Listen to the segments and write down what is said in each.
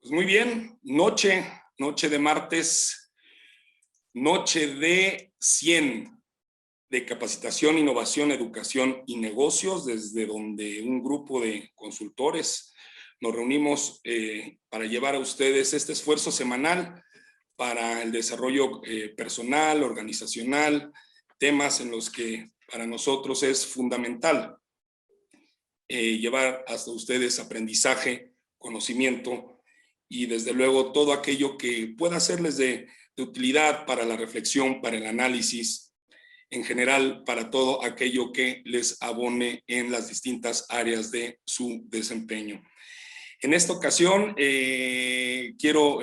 Pues muy bien, noche de martes, noche de 100 de capacitación, innovación, educación y negocios, desde donde un grupo de consultores nos reunimos para llevar a ustedes este esfuerzo semanal para el desarrollo personal, organizacional, temas en los que para nosotros es fundamental llevar hasta ustedes aprendizaje, conocimiento y desde luego todo aquello que pueda serles de utilidad para la reflexión, para el análisis, en general para todo aquello que les abone en las distintas áreas de su desempeño. En esta ocasión quiero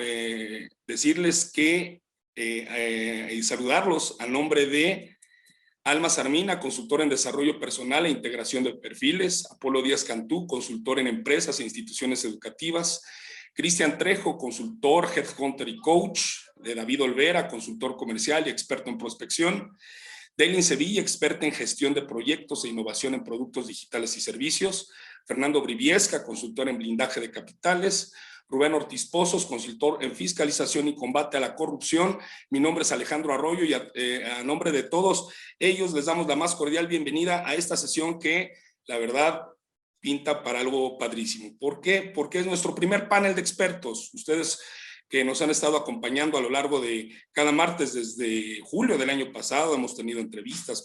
decirles que y saludarlos a nombre de Alma Sarmina, consultora en desarrollo personal e integración de perfiles; Apolo Díaz Cantú, consultor en empresas e instituciones educativas; Cristian Trejo, consultor, headhunter y coach; de David Olvera, consultor comercial y experto en prospección; Daylin Sevilla, experta en gestión de proyectos e innovación en productos digitales y servicios; Fernando Briviesca, consultor en blindaje de capitales; Rubén Ortiz Pozos, consultor en fiscalización y combate a la corrupción. Mi nombre es Alejandro Arroyo y a nombre de todos ellos les damos la más cordial bienvenida a esta sesión que, la verdad, pinta para algo padrísimo. ¿Por qué? Porque es nuestro primer panel de expertos. Ustedes que nos han estado acompañando a lo largo de cada martes desde julio del año pasado, hemos tenido entrevistas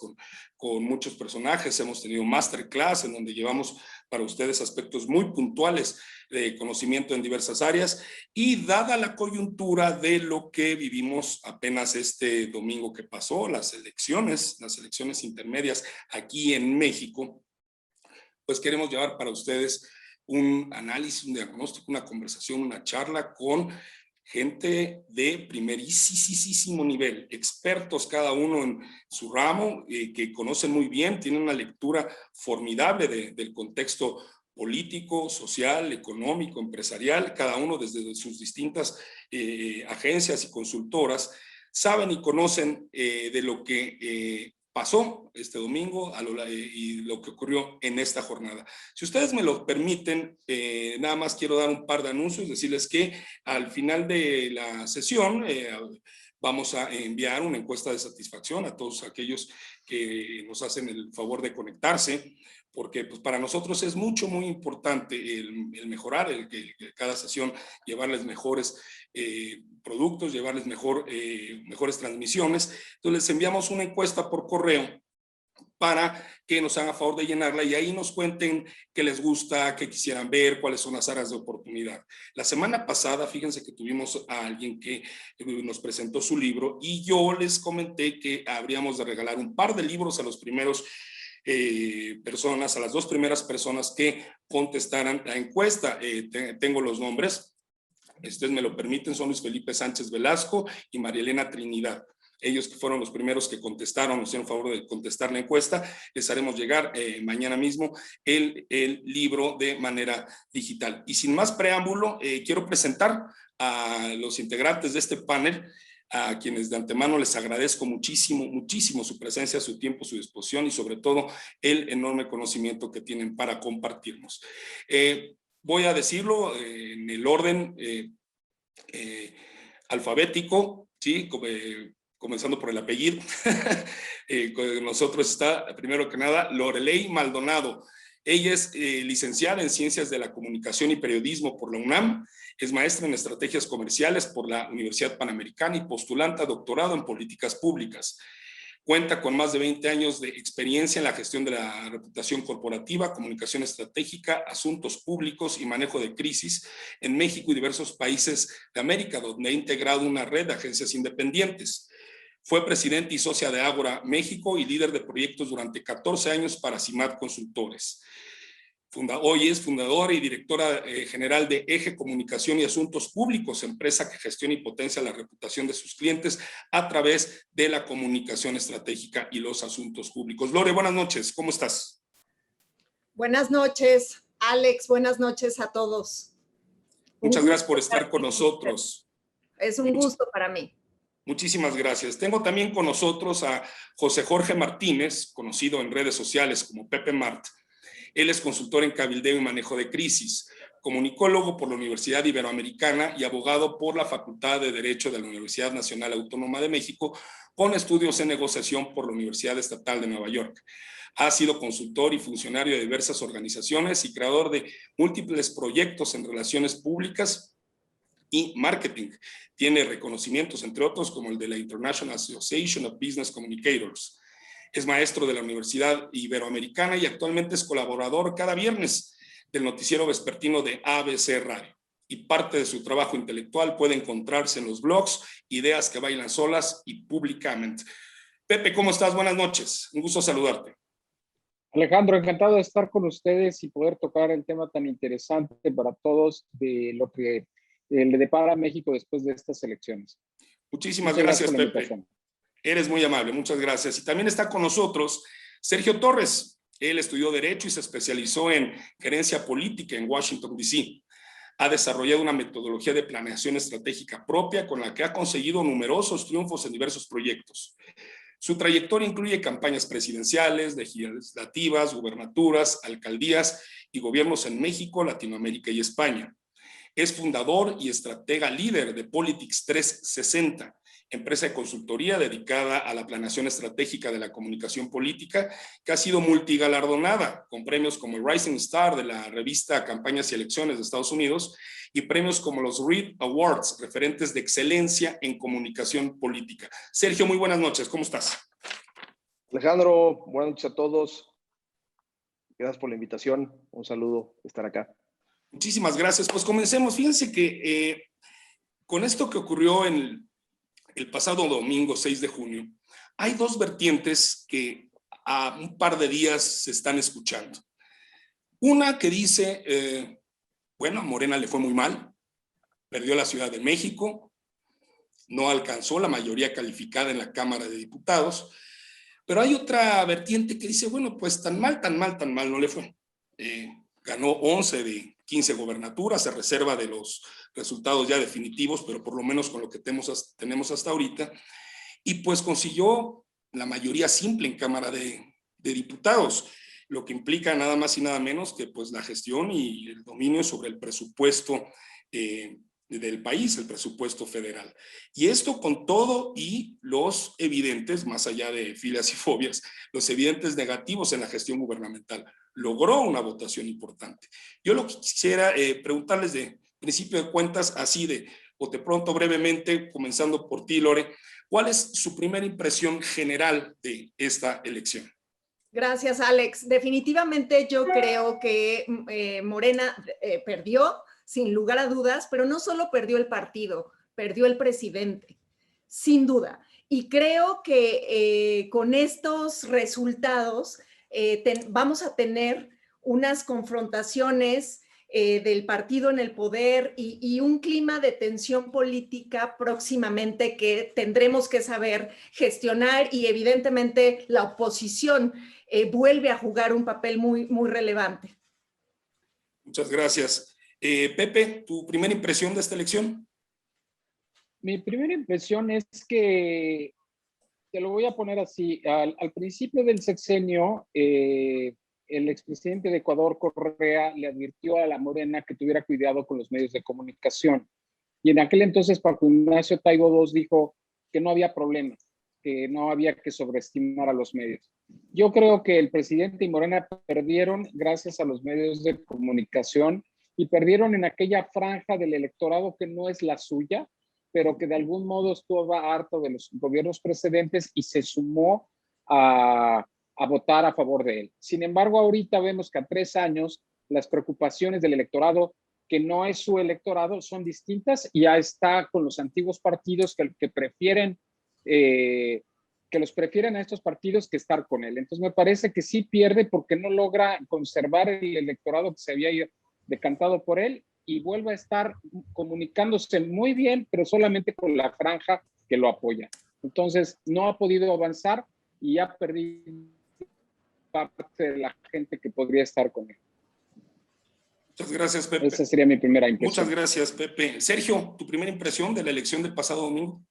con muchos personajes, hemos tenido masterclass en donde llevamos para ustedes aspectos muy puntuales de conocimiento en diversas áreas, y dada la coyuntura de lo que vivimos apenas este domingo que pasó, las elecciones intermedias aquí en México, pues queremos llevar para ustedes un análisis, un diagnóstico, una conversación, una charla con gente de primerísimo nivel, expertos cada uno en su ramo, que conocen muy bien, tienen una lectura formidable del contexto político, social, económico, empresarial, cada uno desde sus distintas agencias y consultoras, saben y conocen de lo que pasó este domingo y lo que ocurrió en esta jornada. Si ustedes me lo permiten, nada más quiero dar un par de anuncios, decirles que al final de la sesión vamos a enviar una encuesta de satisfacción a todos aquellos que nos hacen el favor de conectarse, porque pues, para nosotros es muy importante el mejorar, que cada sesión llevarles mejores productos, llevarles mejores transmisiones. Entonces les enviamos una encuesta por correo para que nos hagan favor de llenarla y ahí nos cuenten qué les gusta, qué quisieran ver, cuáles son las áreas de oportunidad. La semana pasada, fíjense que tuvimos a alguien que nos presentó su libro y yo les comenté que habríamos de regalar un par de libros a los primeros a las dos primeras personas que contestaran la encuesta. Tengo los nombres, ustedes me lo permiten, son Luis Felipe Sánchez Velasco y María Elena Trinidad. Ellos que fueron los primeros que contestaron, nos hicieron favor de contestar la encuesta. Les haremos llegar mañana mismo el libro de manera digital. Y sin más preámbulo, quiero presentar a los integrantes de este panel, a quienes de antemano les agradezco muchísimo su presencia, su tiempo, su disposición y sobre todo el enorme conocimiento que tienen para compartirnos. Voy a decirlo en el orden alfabético, ¿sí? Comenzando por el apellido. Con nosotros está, primero que nada, Lorelei Maldonado. Ella es licenciada en Ciencias de la Comunicación y Periodismo por la UNAM, es maestra en Estrategias Comerciales por la Universidad Panamericana y postulante a doctorado en Políticas Públicas. Cuenta con más de 20 años de experiencia en la gestión de la reputación corporativa, comunicación estratégica, asuntos públicos y manejo de crisis en México y diversos países de América, donde ha integrado una red de agencias independientes. Fue presidente y socia de Ágora México y líder de proyectos durante 14 años para CIMAD Consultores. Hoy es fundadora y directora general de Eje Comunicación y Asuntos Públicos, empresa que gestiona y potencia la reputación de sus clientes a través de la comunicación estratégica y los asuntos públicos. Lore, buenas noches, ¿cómo estás? Buenas noches, Alex, buenas noches a todos. Muchas gracias por estar con nosotros. Es un gusto para mí. Muchísimas gracias. Tengo también con nosotros a José Jorge Martínez, conocido en redes sociales como Pepe Mart. Él es consultor en cabildeo y manejo de crisis. comunicólogo por la Universidad Iberoamericana y abogado por la Facultad de Derecho de la Universidad Nacional Autónoma de México, con estudios en negociación por la Universidad Estatal de Nueva York. Ha sido consultor y funcionario de diversas organizaciones y creador de múltiples proyectos en relaciones públicas y marketing. Tiene reconocimientos, entre otros, como el de la International Association of Business Communicators. Es maestro de la Universidad Iberoamericana y actualmente es colaborador cada viernes del noticiero vespertino de ABC Radio. Y parte de su trabajo intelectual puede encontrarse en los blogs Ideas que bailan solas y Públicamente. Pepe, ¿cómo estás? Buenas noches. Un gusto saludarte. Alejandro, encantado de estar con ustedes y poder tocar el tema tan interesante para todos de lo que le depara a México después de estas elecciones. Muchísimas gracias, Pepe. Eres muy amable, muchas gracias. Y también está con nosotros Sergio Torres. Él estudió Derecho y se especializó en gerencia política en Washington, D.C. Ha desarrollado una metodología de planeación estratégica propia con la que ha conseguido numerosos triunfos en diversos proyectos. Su trayectoria incluye campañas presidenciales, legislativas, gubernaturas, alcaldías y gobiernos en México, Latinoamérica y España. Es fundador y estratega líder de Politics 360, empresa de consultoría dedicada a la planeación estratégica de la comunicación política, que ha sido multigalardonada con premios como el Rising Star de la revista Campañas y Elecciones de Estados Unidos y premios como los Reed Awards, referentes de excelencia en comunicación política. Sergio, muy buenas noches, ¿cómo estás? Alejandro, buenas noches a todos. Gracias por la invitación. Un saludo estar acá. Muchísimas gracias. Pues comencemos. Fíjense que con esto que ocurrió en el pasado domingo 6 de junio, hay dos vertientes que a un par de días se están escuchando. Una que dice, bueno, a Morena le fue muy mal, perdió la Ciudad de México, no alcanzó la mayoría calificada en la Cámara de Diputados, pero hay otra vertiente que dice, bueno, pues tan mal no le fue. Ganó 11 de 15 gobernaturas, se reserva de los resultados ya definitivos, pero por lo menos con lo que tenemos hasta ahorita, y pues consiguió la mayoría simple en Cámara de Diputados, lo que implica nada más y nada menos que pues la gestión y el dominio sobre el presupuesto del país, el presupuesto federal. Y esto con todo y los evidentes, más allá de filias y fobias, los evidentes negativos en la gestión gubernamental. Logró una votación importante. Yo lo que quisiera preguntarles de principio de cuentas, así de pronto brevemente, comenzando por ti, Lore, ¿cuál es su primera impresión general de esta elección? Gracias, Alex. Definitivamente yo creo que Morena perdió, sin lugar a dudas, pero no solo perdió el partido, perdió el presidente, sin duda. Y creo que con estos resultados vamos a tener unas confrontaciones del partido en el poder y un clima de tensión política próximamente que tendremos que saber gestionar, y evidentemente la oposición vuelve a jugar un papel muy, muy relevante. Muchas gracias. Pepe, ¿tu primera impresión de esta elección? Mi primera impresión es que, te lo voy a poner así, al principio del sexenio, el expresidente de Ecuador, Correa, le advirtió a la Morena que tuviera cuidado con los medios de comunicación. Y en aquel entonces Paco Ignacio Taibo II dijo que no había problema, que no había que sobreestimar a los medios. Yo creo que el presidente y Morena perdieron gracias a los medios de comunicación y perdieron en aquella franja del electorado que no es la suya, pero que de algún modo estuvo harto de los gobiernos precedentes y se sumó a votar a favor de él. Sin embargo, ahorita vemos que a 3 años las preocupaciones del electorado, que no es su electorado, son distintas, y ya está con los antiguos partidos que prefieren, que los prefieren a estos partidos que estar con él. Entonces me parece que sí pierde porque no logra conservar el electorado que se había decantado por él, y vuelve a estar comunicándose muy bien, pero solamente con la franja que lo apoya. Entonces no ha podido avanzar y ha perdido parte de la gente que podría estar con él. Muchas gracias, Pepe. Esa sería mi primera impresión. Muchas gracias, Pepe. Sergio, ¿tu primera impresión de la elección del pasado domingo?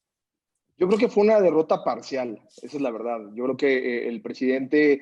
Yo creo que fue una derrota parcial, esa es la verdad. Yo creo que el presidente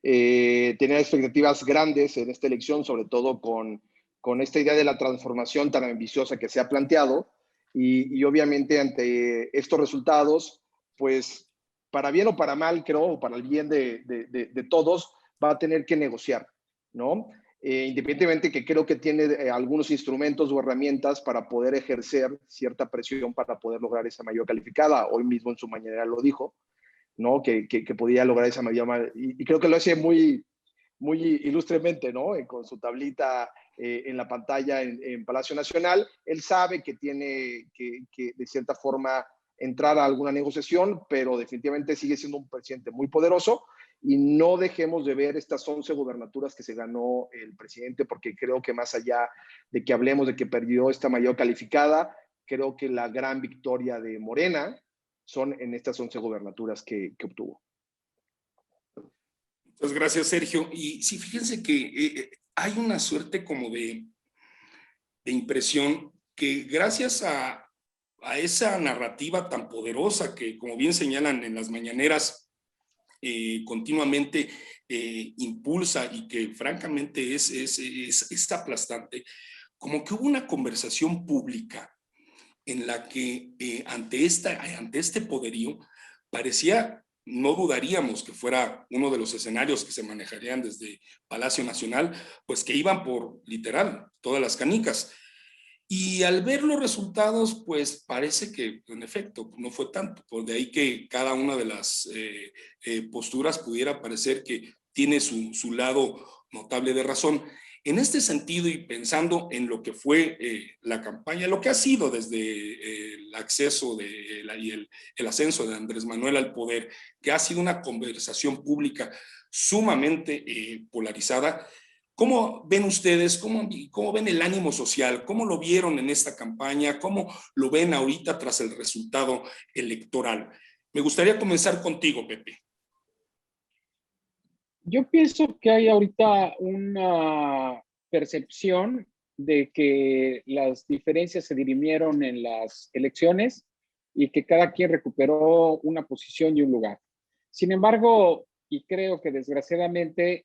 tenía expectativas grandes en esta elección, sobre todo con con esta idea de la transformación tan ambiciosa que se ha planteado y obviamente ante estos resultados, pues para bien o para mal, creo, o para el bien de todos, va a tener que negociar, ¿no? Independientemente que creo que tiene algunos instrumentos o herramientas para poder ejercer cierta presión para poder lograr esa mayor calificada. Hoy mismo en su mañanera lo dijo, ¿no? Que podía lograr esa mayor, y creo que lo hace muy ilustremente, ¿no? Con su tablita en la pantalla en Palacio Nacional. Él sabe que tiene que de cierta forma entrar a alguna negociación, pero definitivamente sigue siendo un presidente muy poderoso y no dejemos de ver estas 11 gubernaturas que se ganó el presidente, porque creo que más allá de que hablemos de que perdió esta mayor calificada, creo que la gran victoria de Morena son en estas 11 gubernaturas que obtuvo. Muchas gracias, Sergio. Y sí, fíjense que hay una suerte como de impresión que gracias a esa narrativa tan poderosa que, como bien señalan en las mañaneras, continuamente impulsa y que francamente es aplastante, como que hubo una conversación pública en la que ante este poderío parecía, no dudaríamos que fuera uno de los escenarios que se manejarían desde Palacio Nacional, pues que iban por literal todas las canicas. Y al ver los resultados, pues parece que en efecto no fue tanto, por de ahí que cada una de las posturas pudiera parecer que tiene su lado notable de razón. En este sentido y pensando en lo que fue la campaña, lo que ha sido desde el acceso y el ascenso de Andrés Manuel al poder, que ha sido una conversación pública sumamente polarizada, ¿cómo ven ustedes, cómo ven el ánimo social? ¿Cómo lo vieron en esta campaña? ¿Cómo lo ven ahorita tras el resultado electoral? Me gustaría comenzar contigo, Pepe. Yo pienso que hay ahorita una percepción de que las diferencias se dirimieron en las elecciones y que cada quien recuperó una posición y un lugar. Sin embargo, y creo que desgraciadamente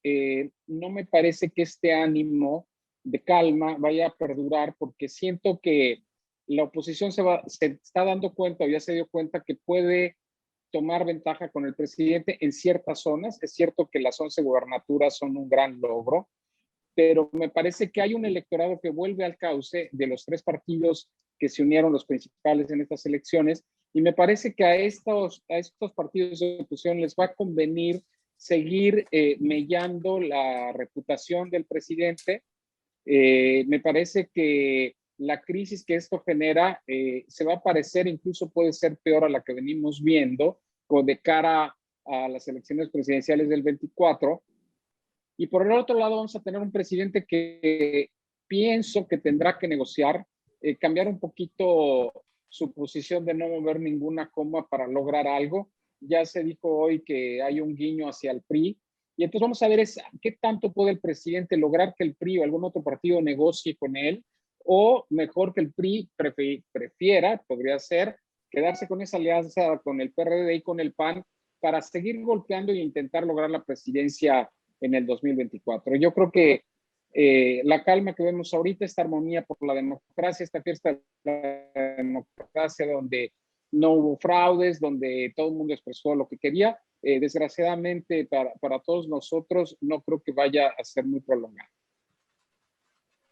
no me parece que este ánimo de calma vaya a perdurar, porque siento que la oposición se está dando cuenta o ya se dio cuenta que puede tomar ventaja con el presidente en ciertas zonas. Es cierto que las 11 gubernaturas son un gran logro, pero me parece que hay un electorado que vuelve al cauce de los tres partidos que se unieron, los principales en estas elecciones, y me parece que a estos partidos de oposición les va a convenir seguir mellando la reputación del presidente. Me parece que la crisis que esto genera se va a parecer, incluso puede ser peor a la que venimos viendo de cara a las elecciones presidenciales del 24. Y por el otro lado vamos a tener un presidente que pienso que tendrá que negociar, cambiar un poquito su posición de no mover ninguna coma para lograr algo. Ya se dijo hoy que hay un guiño hacia el PRI, y entonces vamos a ver qué tanto puede el presidente lograr que el PRI o algún otro partido negocie con él, o mejor que el PRI prefiera, podría ser, quedarse con esa alianza con el PRD y con el PAN para seguir golpeando e intentar lograr la presidencia en el 2024. Yo creo que la calma que vemos ahorita, esta armonía por la democracia, esta fiesta de la democracia donde no hubo fraudes, donde todo el mundo expresó lo que quería, desgraciadamente para todos nosotros no creo que vaya a ser muy prolongado.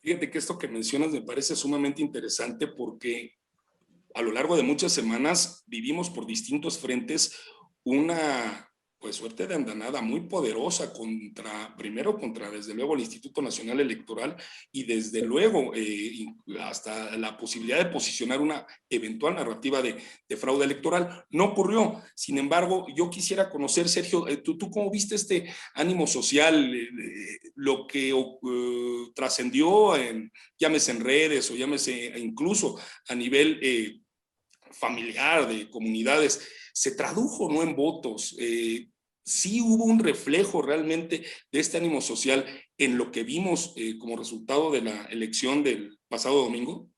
Fíjate que esto que mencionas me parece sumamente interesante porque a lo largo de muchas semanas vivimos por distintos frentes una suerte de andanada muy poderosa primero contra desde luego el Instituto Nacional Electoral y desde luego hasta la posibilidad de posicionar una eventual narrativa de fraude electoral. No ocurrió. Sin embargo, yo quisiera conocer, Sergio, ¿tú cómo viste este ánimo social, lo que trascendió llámese en redes o llámese incluso a nivel familiar, de comunidades, se tradujo no en votos? Sí hubo un reflejo realmente de este ánimo social en lo que vimos como resultado de la elección del pasado domingo.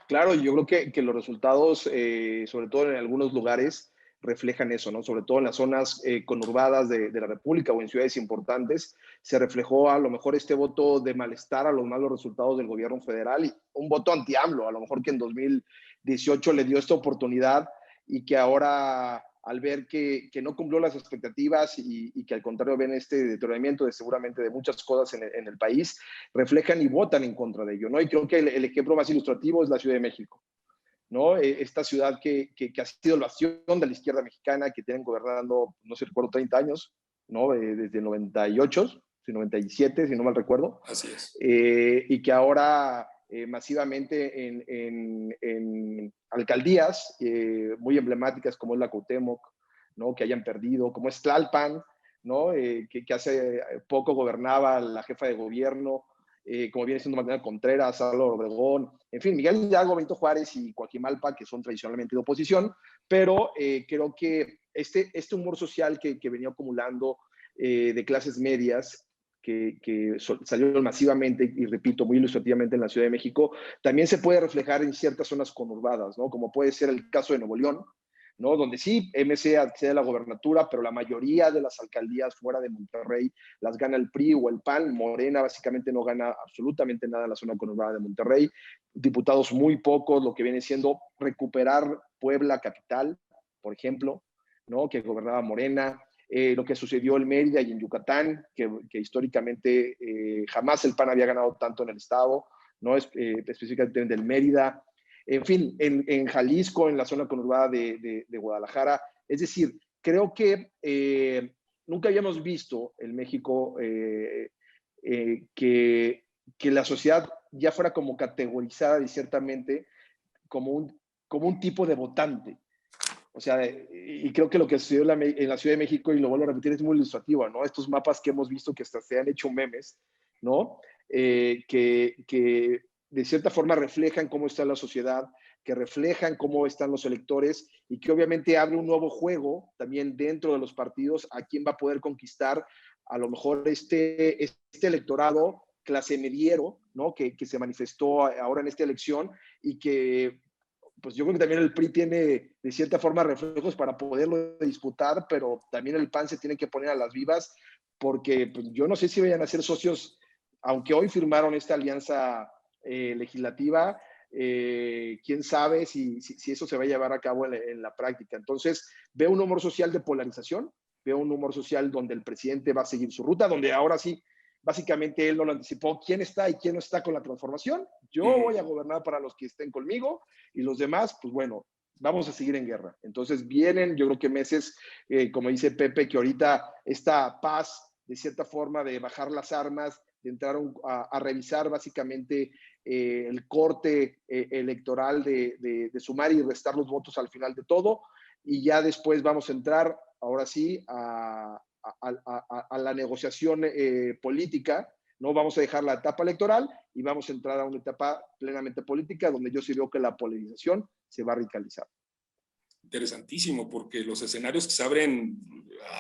Claro, yo creo que los resultados, sobre todo en algunos lugares, reflejan eso, ¿no? Sobre todo en las zonas conurbadas de la República o en ciudades importantes, se reflejó a lo mejor este voto de malestar a los malos resultados del gobierno federal y un voto anti-AMLO, a lo mejor que en 2018 le dio esta oportunidad y que ahora al ver que no cumplió las expectativas y que al contrario ven este deterioramiento seguramente de muchas cosas en el país, reflejan y votan en contra de ello, ¿no? Y creo que el ejemplo más ilustrativo es la Ciudad de México, ¿no? Esta ciudad que ha sido la bastión de la izquierda mexicana, que tienen gobernando, no sé, recuerdo, 30 años, ¿no? Desde el 98, 97, si no mal recuerdo. Así es. Y que ahora masivamente en alcaldías muy emblemáticas como es la Cuauhtémoc, ¿no? Que hayan perdido, como es Tlalpan, ¿no? Que hace poco gobernaba la jefa de gobierno, como viene siendo Magdalena Contreras, Álvaro Obregón, en fin, Miguel Hidalgo, Benito Juárez y Coajimalpa, que son tradicionalmente de oposición, pero creo que este humor social que venía acumulando de clases medias, que salió masivamente, y repito, muy ilustrativamente en la Ciudad de México, también se puede reflejar en ciertas zonas conurbadas, ¿no? Como puede ser el caso de Nuevo León, ¿no? Donde sí, MC accede a la gobernatura, pero la mayoría de las alcaldías fuera de Monterrey las gana el PRI o el PAN. Morena básicamente no gana absolutamente nada en la zona conurbada de Monterrey. Diputados muy pocos, lo que viene siendo recuperar Puebla capital, por ejemplo, ¿no? Que gobernaba Morena. Lo que sucedió en Mérida y en Yucatán, que históricamente jamás el PAN había ganado tanto en el estado, ¿no? Específicamente en Mérida. En fin, en Jalisco, en la zona conurbada de Guadalajara. Es decir, creo que nunca habíamos visto en México que la sociedad ya fuera como categorizada ciertamente como un tipo de votante. O sea, y creo que lo que sucedió en la Ciudad de México, y lo vuelvo a repetir, es muy ilustrativo, ¿no? Estos mapas que hemos visto que hasta se han hecho memes, ¿no? Que de cierta forma reflejan cómo está la sociedad, que reflejan cómo están los electores y que obviamente abre un nuevo juego también dentro de los partidos a quién va a poder conquistar a lo mejor este electorado clase mediero, ¿no? Que se manifestó ahora en esta elección y que pues yo creo que también el PRI tiene de cierta forma reflejos para poderlo disputar, pero también el PAN se tiene que poner a las vivas porque pues, yo no sé si vayan a ser socios, aunque hoy firmaron esta alianza legislativa, quién sabe si eso se va a llevar a cabo en la práctica. Entonces, veo un humor social de polarización, veo un humor social donde el presidente va a seguir su ruta, donde ahora sí, básicamente él no lo anticipó, quién está y quién no está con la transformación. Yo voy a gobernar para los que estén conmigo y los demás, pues bueno, vamos a seguir en guerra. Entonces vienen, yo creo que meses, como dice Pepe, que ahorita esta paz, de cierta forma, de bajar las armas, de entrar a revisar básicamente el corte electoral de sumar y restar los votos al final de todo, y ya después vamos a entrar, ahora sí, a la negociación política, ¿no? Vamos a dejar la etapa electoral y vamos a entrar a una etapa plenamente política donde yo sí veo que la polarización se va a radicalizar. Interesantísimo, porque los escenarios que se abren,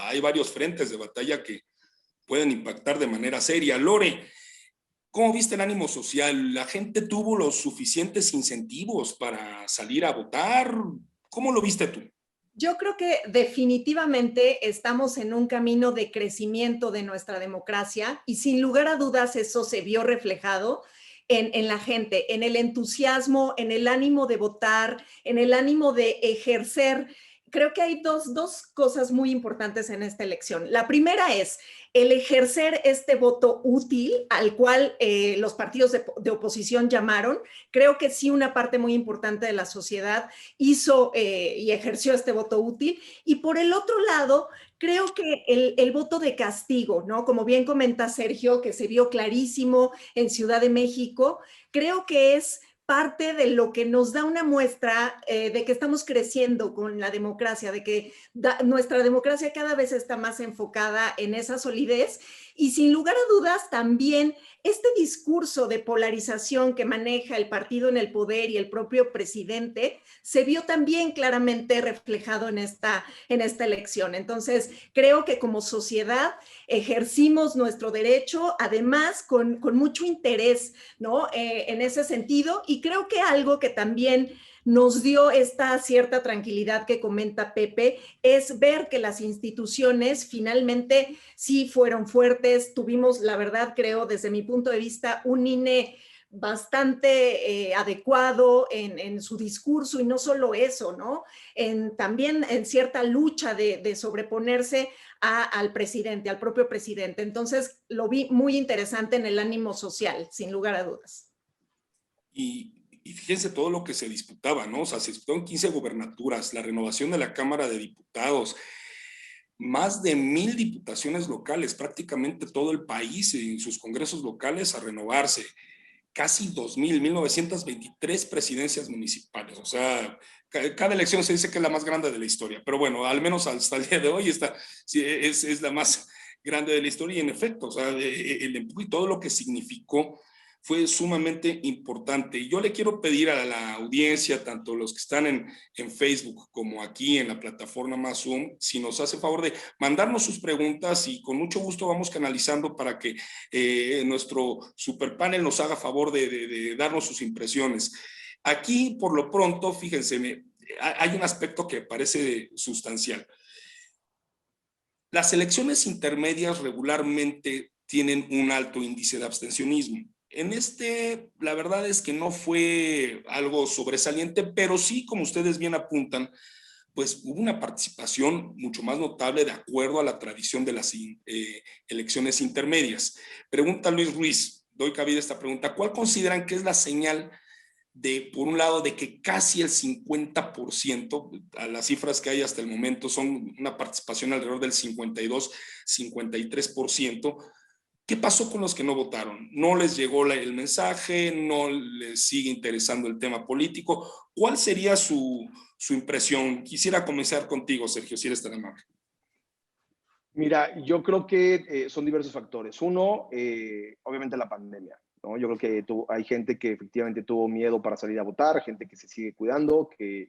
hay varios frentes de batalla que pueden impactar de manera seria. Lore, ¿cómo viste el ánimo social? ¿La gente tuvo los suficientes incentivos para salir a votar? ¿Cómo lo viste tú? Yo creo que definitivamente estamos en un camino de crecimiento de nuestra democracia y sin lugar a dudas eso se vio reflejado en la gente, en el entusiasmo, en el ánimo de votar, en el ánimo de ejercer. Creo que hay dos cosas muy importantes en esta elección. La primera es el ejercer este voto útil al cual los partidos de oposición llamaron. Creo que sí una parte muy importante de la sociedad hizo y ejerció este voto útil. Y por el otro lado, creo que el voto de castigo, ¿no? Como bien comenta Sergio, que se vio clarísimo en Ciudad de México, creo que es parte de lo que nos da una muestra de que estamos creciendo con la democracia, de que nuestra democracia cada vez está más enfocada en esa solidez y sin lugar a dudas también este discurso de polarización que maneja el partido en el poder y el propio presidente se vio también claramente reflejado en esta elección. Entonces, creo que como sociedad ejercimos nuestro derecho, además con mucho interés, ¿no? En ese sentido, y creo que algo que también nos dio esta cierta tranquilidad que comenta Pepe, es ver que las instituciones finalmente sí fueron fuertes. Tuvimos, la verdad, creo, desde mi punto de vista, un INE bastante adecuado en su discurso, y no solo eso, ¿no? También en cierta lucha de sobreponerse al presidente, al propio presidente. Entonces lo vi muy interesante en el ánimo social, sin lugar a dudas. Y fíjense todo lo que se disputaba, ¿no? O sea, se disputaron 15 gubernaturas, la renovación de la Cámara de Diputados, más de 1000 diputaciones locales, prácticamente todo el país en sus congresos locales a renovarse, casi 1923 presidencias municipales. O sea, cada elección se dice que es la más grande de la historia, pero bueno, al menos hasta el día de hoy es la más grande de la historia, y en efecto, o sea, el empuje y todo lo que significó fue sumamente importante. Y yo le quiero pedir a la audiencia, tanto los que están en Facebook como aquí en la plataforma Más Zoom, si nos hace favor de mandarnos sus preguntas, y con mucho gusto vamos canalizando para que nuestro super panel nos haga favor de darnos sus impresiones. Aquí, por lo pronto, fíjense, hay un aspecto que parece sustancial. Las elecciones intermedias regularmente tienen un alto índice de abstencionismo. En la verdad es que no fue algo sobresaliente, pero sí, como ustedes bien apuntan, pues hubo una participación mucho más notable de acuerdo a la tradición de las elecciones intermedias. Pregunta Luis Ruiz, doy cabida a esta pregunta: ¿cuál consideran que es la señal por un lado, de que casi el 50%, a las cifras que hay hasta el momento, son una participación alrededor del 52-53%? ¿Qué pasó con los que no votaron? ¿No les llegó el mensaje? ¿No les sigue interesando el tema político? ¿Cuál sería su impresión? Quisiera comenzar contigo, Sergio, si eres tan amable. Mira, yo creo que son diversos factores. Uno, obviamente la pandemia, ¿no? Yo creo que hay gente que efectivamente tuvo miedo para salir a votar, gente que se sigue cuidando, que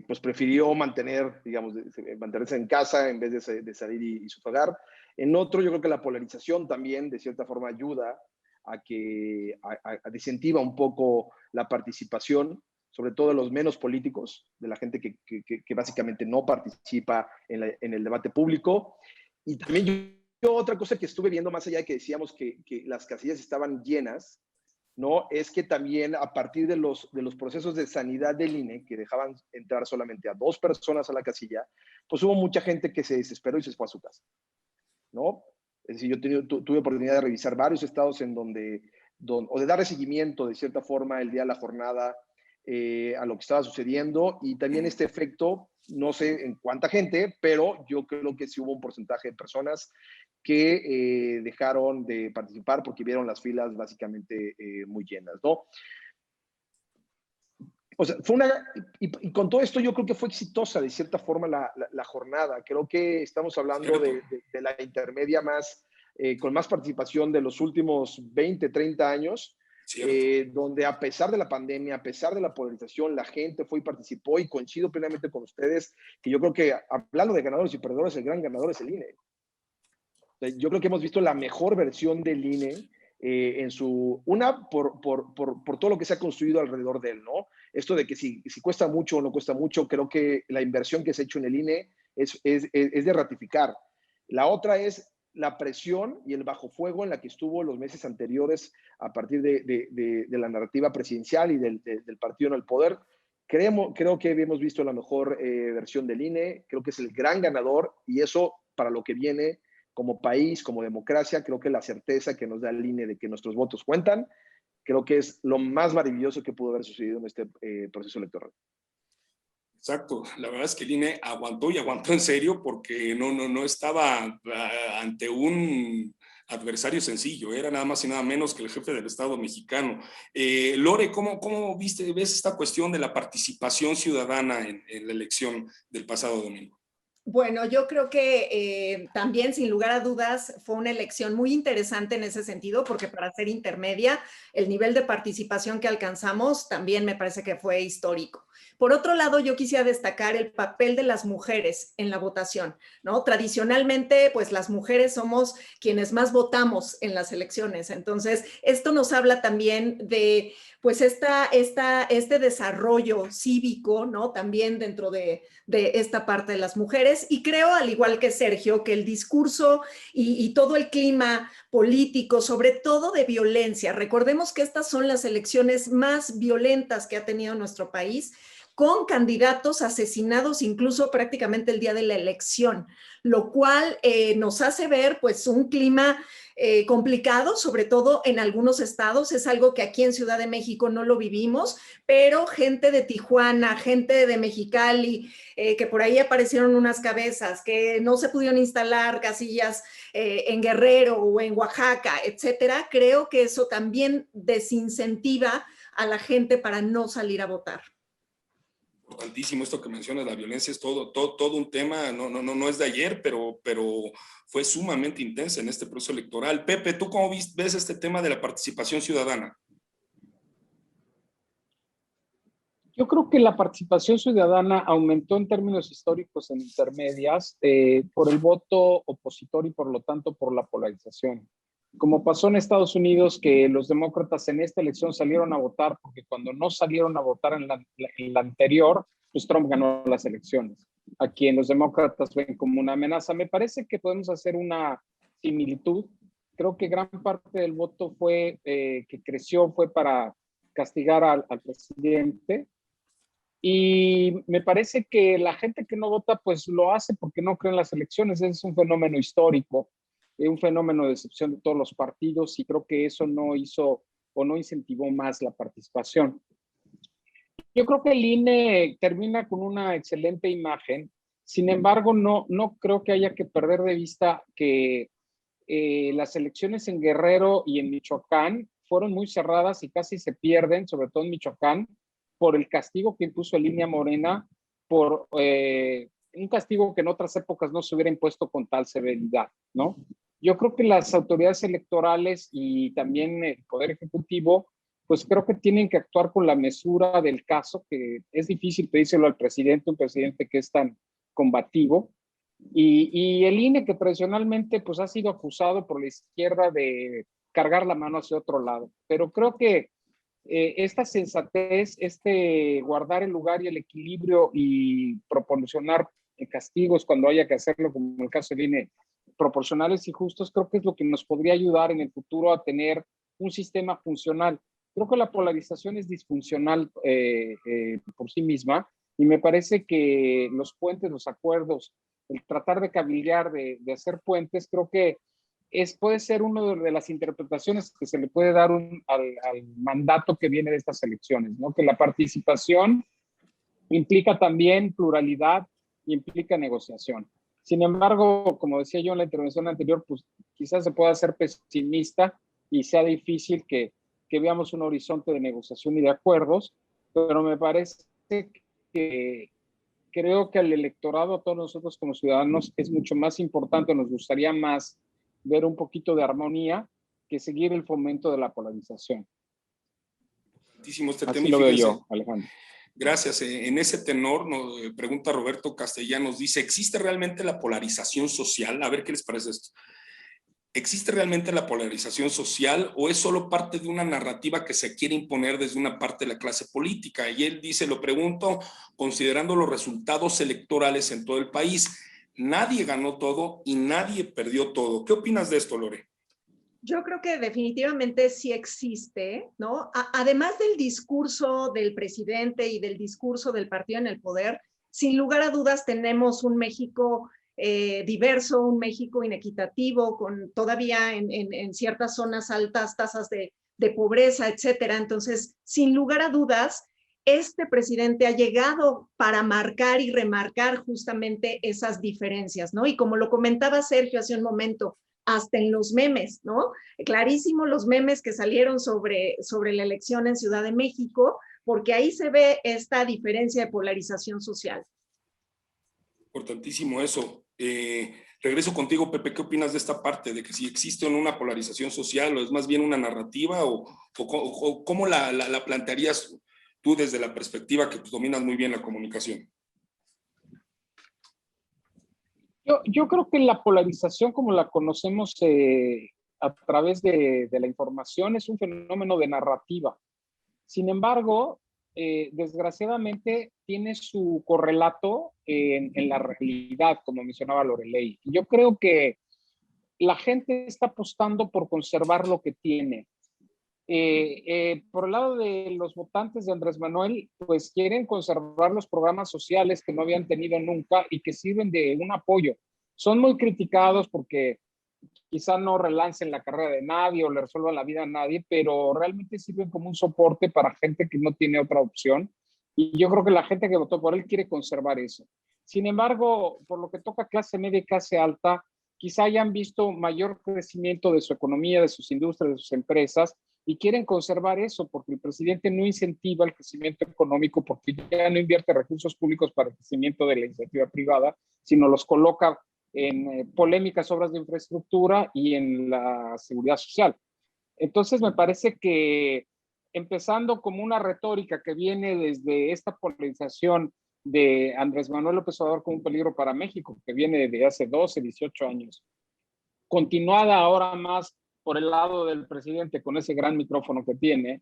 pues prefirió mantenerse en casa en vez de salir y sufragar. En otro, yo creo que la polarización también, de cierta forma, ayuda a que desincentiva un poco la participación, sobre todo de los menos políticos, de la gente que básicamente no participa en el debate público. Y también otra cosa que estuve viendo, más allá de que decíamos que las casillas estaban llenas, ¿no? Es que también a partir de los procesos de sanidad del INE, que dejaban entrar solamente a 2 personas a la casilla, pues hubo mucha gente que se desesperó y se fue a su casa, ¿no? Es decir, yo tuve oportunidad de revisar varios estados en o de darle seguimiento de cierta forma el día de la jornada a lo que estaba sucediendo, y también este efecto, no sé en cuánta gente, pero yo creo que sí hubo un porcentaje de personas que dejaron de participar porque vieron las filas básicamente muy llenas, ¿no? O sea, y con todo esto yo creo que fue exitosa de cierta forma la jornada. Creo que estamos hablando de la intermedia con más participación de los últimos 20, 30 años, donde a pesar de la pandemia, a pesar de la polarización, la gente fue y participó, y coincido plenamente con ustedes que yo creo que, hablando de ganadores y perdedores, el gran ganador es el INE. Yo creo que hemos visto la mejor versión del INE por todo lo que se ha construido alrededor de él, ¿no? Esto de que si cuesta mucho o no cuesta mucho, creo que la inversión que se ha hecho en el INE es de ratificar. La otra es la presión y el bajo fuego en la que estuvo los meses anteriores a partir de la narrativa presidencial y del partido en el poder. Creo que hemos visto la mejor versión del INE, creo que es el gran ganador, y eso para lo que viene como país, como democracia, creo que la certeza que nos da el INE de que nuestros votos cuentan, creo que es lo más maravilloso que pudo haber sucedido en este proceso electoral. Exacto, la verdad es que el INE aguantó, y aguantó en serio, porque no estaba ante un adversario sencillo, era nada más y nada menos que el jefe del Estado mexicano. Lore, ¿cómo ves esta cuestión de la participación ciudadana en la elección del pasado domingo? Bueno, yo creo que también, sin lugar a dudas, fue una elección muy interesante en ese sentido, porque para ser intermedia, el nivel de participación que alcanzamos también me parece que fue histórico. Por otro lado, yo quisiera destacar el papel de las mujeres en la votación, ¿no? Tradicionalmente, pues las mujeres somos quienes más votamos en las elecciones. Entonces, esto nos habla también de, pues, este desarrollo cívico, ¿no? También dentro de esta parte de las mujeres. Y creo, al igual que Sergio, que el discurso y todo el clima político, sobre todo de violencia, recordemos que estas son las elecciones más violentas que ha tenido nuestro país, con candidatos asesinados incluso prácticamente el día de la elección, lo cual nos hace ver pues un clima complicado, sobre todo en algunos estados. Es algo que aquí en Ciudad de México no lo vivimos, pero gente de Tijuana, gente de Mexicali, que por ahí aparecieron unas cabezas, que no se pudieron instalar casillas en Guerrero o en Oaxaca, etcétera. Creo que eso también desincentiva a la gente para no salir a votar. Importantísimo esto que mencionas, la violencia es todo un tema, no es de ayer, pero fue sumamente intensa en este proceso electoral. Pepe, ¿tú cómo ves este tema de la participación ciudadana? Yo creo que la participación ciudadana aumentó en términos históricos en intermedias por el voto opositor y por lo tanto por la polarización. Como pasó en Estados Unidos, que los demócratas en esta elección salieron a votar, porque cuando no salieron a votar en la anterior, pues Trump ganó las elecciones. A quien los demócratas ven como una amenaza. Me parece que podemos hacer una similitud. Creo que gran parte del voto que creció fue para castigar al presidente. Y me parece que la gente que no vota, pues lo hace porque no cree en las elecciones. Es un fenómeno histórico, un fenómeno de excepción de todos los partidos, y creo que eso no hizo o no incentivó más la participación. Yo creo que el INE termina con una excelente imagen. Sin embargo, no creo que haya que perder de vista que las elecciones en Guerrero y en Michoacán fueron muy cerradas y casi se pierden, sobre todo en Michoacán, por el castigo que impuso el INE Morena, por un castigo que en otras épocas no se hubiera impuesto con tal severidad, ¿no? Yo creo que las autoridades electorales y también el Poder Ejecutivo, pues creo que tienen que actuar con la mesura del caso, que es difícil pedírselo al presidente, un presidente que es tan combativo, y el INE, que tradicionalmente pues ha sido acusado por la izquierda de cargar la mano hacia otro lado. Pero creo que esta sensatez, guardar el lugar y el equilibrio y proporcionar castigos cuando haya que hacerlo, como en el caso del INE, proporcionales y justos, creo que es lo que nos podría ayudar en el futuro a tener un sistema funcional. Creo que la polarización es disfuncional por sí misma, y me parece que los puentes, los acuerdos, el tratar de cabildear, de hacer puentes, creo que puede ser una de las interpretaciones que se le puede dar al mandato que viene de estas elecciones, ¿no? Que la participación implica también pluralidad y implica negociación. Sin embargo, como decía yo en la intervención anterior, pues quizás se pueda ser pesimista y sea difícil que veamos un horizonte de negociación y de acuerdos, pero me parece que creo que al electorado, a todos nosotros como ciudadanos, es mucho más importante, nos gustaría más ver un poquito de armonía que seguir el fomento de la polarización. Este Así tema, lo veo yo, Alejandro. Gracias. En ese tenor, nos pregunta Roberto Castellanos, dice, ¿existe realmente la polarización social? A ver qué les parece esto. ¿Existe realmente la polarización social o es solo parte de una narrativa que se quiere imponer desde una parte de la clase política? Y él dice, lo pregunto considerando los resultados electorales en todo el país. Nadie ganó todo y nadie perdió todo. ¿Qué opinas de esto, Lore? Yo creo que definitivamente sí existe, ¿no? Además del discurso del presidente y del discurso del partido en el poder, sin lugar a dudas tenemos un México diverso, un México inequitativo, con todavía en ciertas zonas altas tasas de pobreza, etcétera. Entonces, sin lugar a dudas, este presidente ha llegado para marcar y remarcar justamente esas diferencias, ¿no? Y como lo comentaba Sergio hace un momento, hasta en los memes, ¿no? Clarísimo los memes que salieron sobre la elección en Ciudad de México, porque ahí se ve esta diferencia de polarización social. Importantísimo eso. Regreso contigo, Pepe. ¿Qué opinas de esta parte? ¿De que si existe o no una polarización social o es más bien una narrativa? ¿O cómo la plantearías tú desde la perspectiva que pues, dominas muy bien la comunicación. Yo creo que la polarización como la conocemos a través de la información es un fenómeno de narrativa. Sin embargo, desgraciadamente tiene su correlato en la realidad, como mencionaba Lorelei. Yo creo que la gente está apostando por conservar lo que tiene. Por el lado de los votantes de Andrés Manuel, pues quieren conservar los programas sociales que no habían tenido nunca y que sirven de un apoyo. Son muy criticados porque quizá no relancen la carrera de nadie o le resuelvan la vida a nadie, pero realmente sirven como un soporte para gente que no tiene otra opción. Y yo creo que la gente que votó por él quiere conservar eso. Sin embargo, por lo que toca a clase media y clase alta, quizá hayan visto mayor crecimiento de su economía, de sus industrias, de sus empresas, y quieren conservar eso porque el presidente no incentiva el crecimiento económico, porque ya no invierte recursos públicos para el crecimiento de la iniciativa privada, sino los coloca en polémicas obras de infraestructura y en la seguridad social. Entonces me parece que empezando como una retórica que viene desde esta polarización de Andrés Manuel López Obrador como un peligro para México, que viene de hace 12, 18 años, continuada ahora más por el lado del presidente con ese gran micrófono que tiene,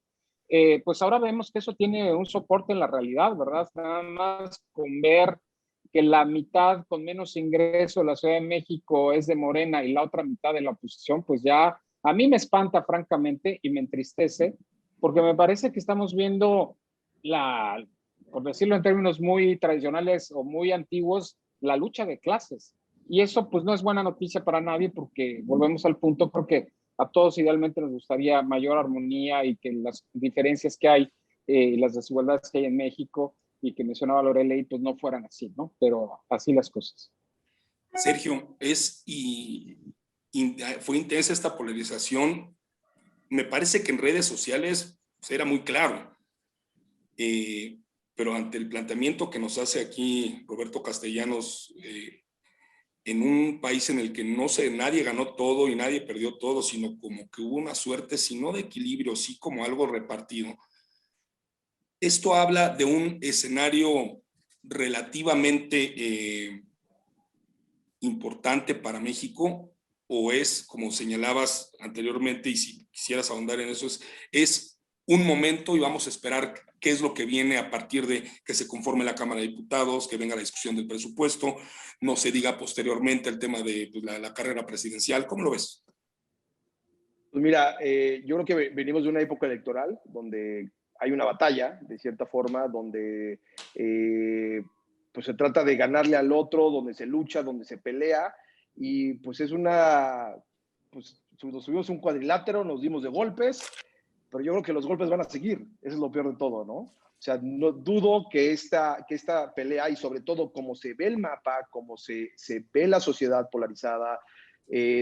pues ahora vemos que eso tiene un soporte en la realidad, ¿verdad? Nada más con ver que la mitad con menos ingreso de la Ciudad de México es de Morena y la otra mitad de la oposición, pues ya a mí me espanta francamente y me entristece, porque me parece que estamos viendo por decirlo en términos muy tradicionales o muy antiguos, la lucha de clases. Y eso pues no es buena noticia para nadie porque volvemos al punto, creo que a todos idealmente nos gustaría mayor armonía y que las diferencias que hay, las desigualdades que hay en México y que mencionaba Lorelei, pues no fueran así, ¿no? Pero así las cosas. Sergio, fue intensa esta polarización. Me parece que en redes sociales pues, era muy claro. Pero ante el planteamiento que nos hace aquí Roberto Castellanos, en un país en el que nadie ganó todo y nadie perdió todo, sino como que hubo una suerte, si no de equilibrio, sí como algo repartido. Esto habla de un escenario relativamente importante para México, o es, como señalabas anteriormente, y si quisieras ahondar en eso, es un momento y vamos a esperar qué es lo que viene a partir de que se conforme la Cámara de Diputados, que venga la discusión del presupuesto, no se diga posteriormente el tema de pues, la carrera presidencial. ¿Cómo lo ves? Pues mira, yo creo que venimos de una época electoral donde hay una batalla, de cierta forma, donde pues se trata de ganarle al otro, donde se lucha, donde se pelea, y pues es pues nos subimos un cuadrilátero, nos dimos de golpes, pero yo creo que los golpes van a seguir, eso es lo peor de todo, ¿no? O sea, no dudo que esta pelea, y sobre todo como se ve el mapa, como se ve la sociedad polarizada,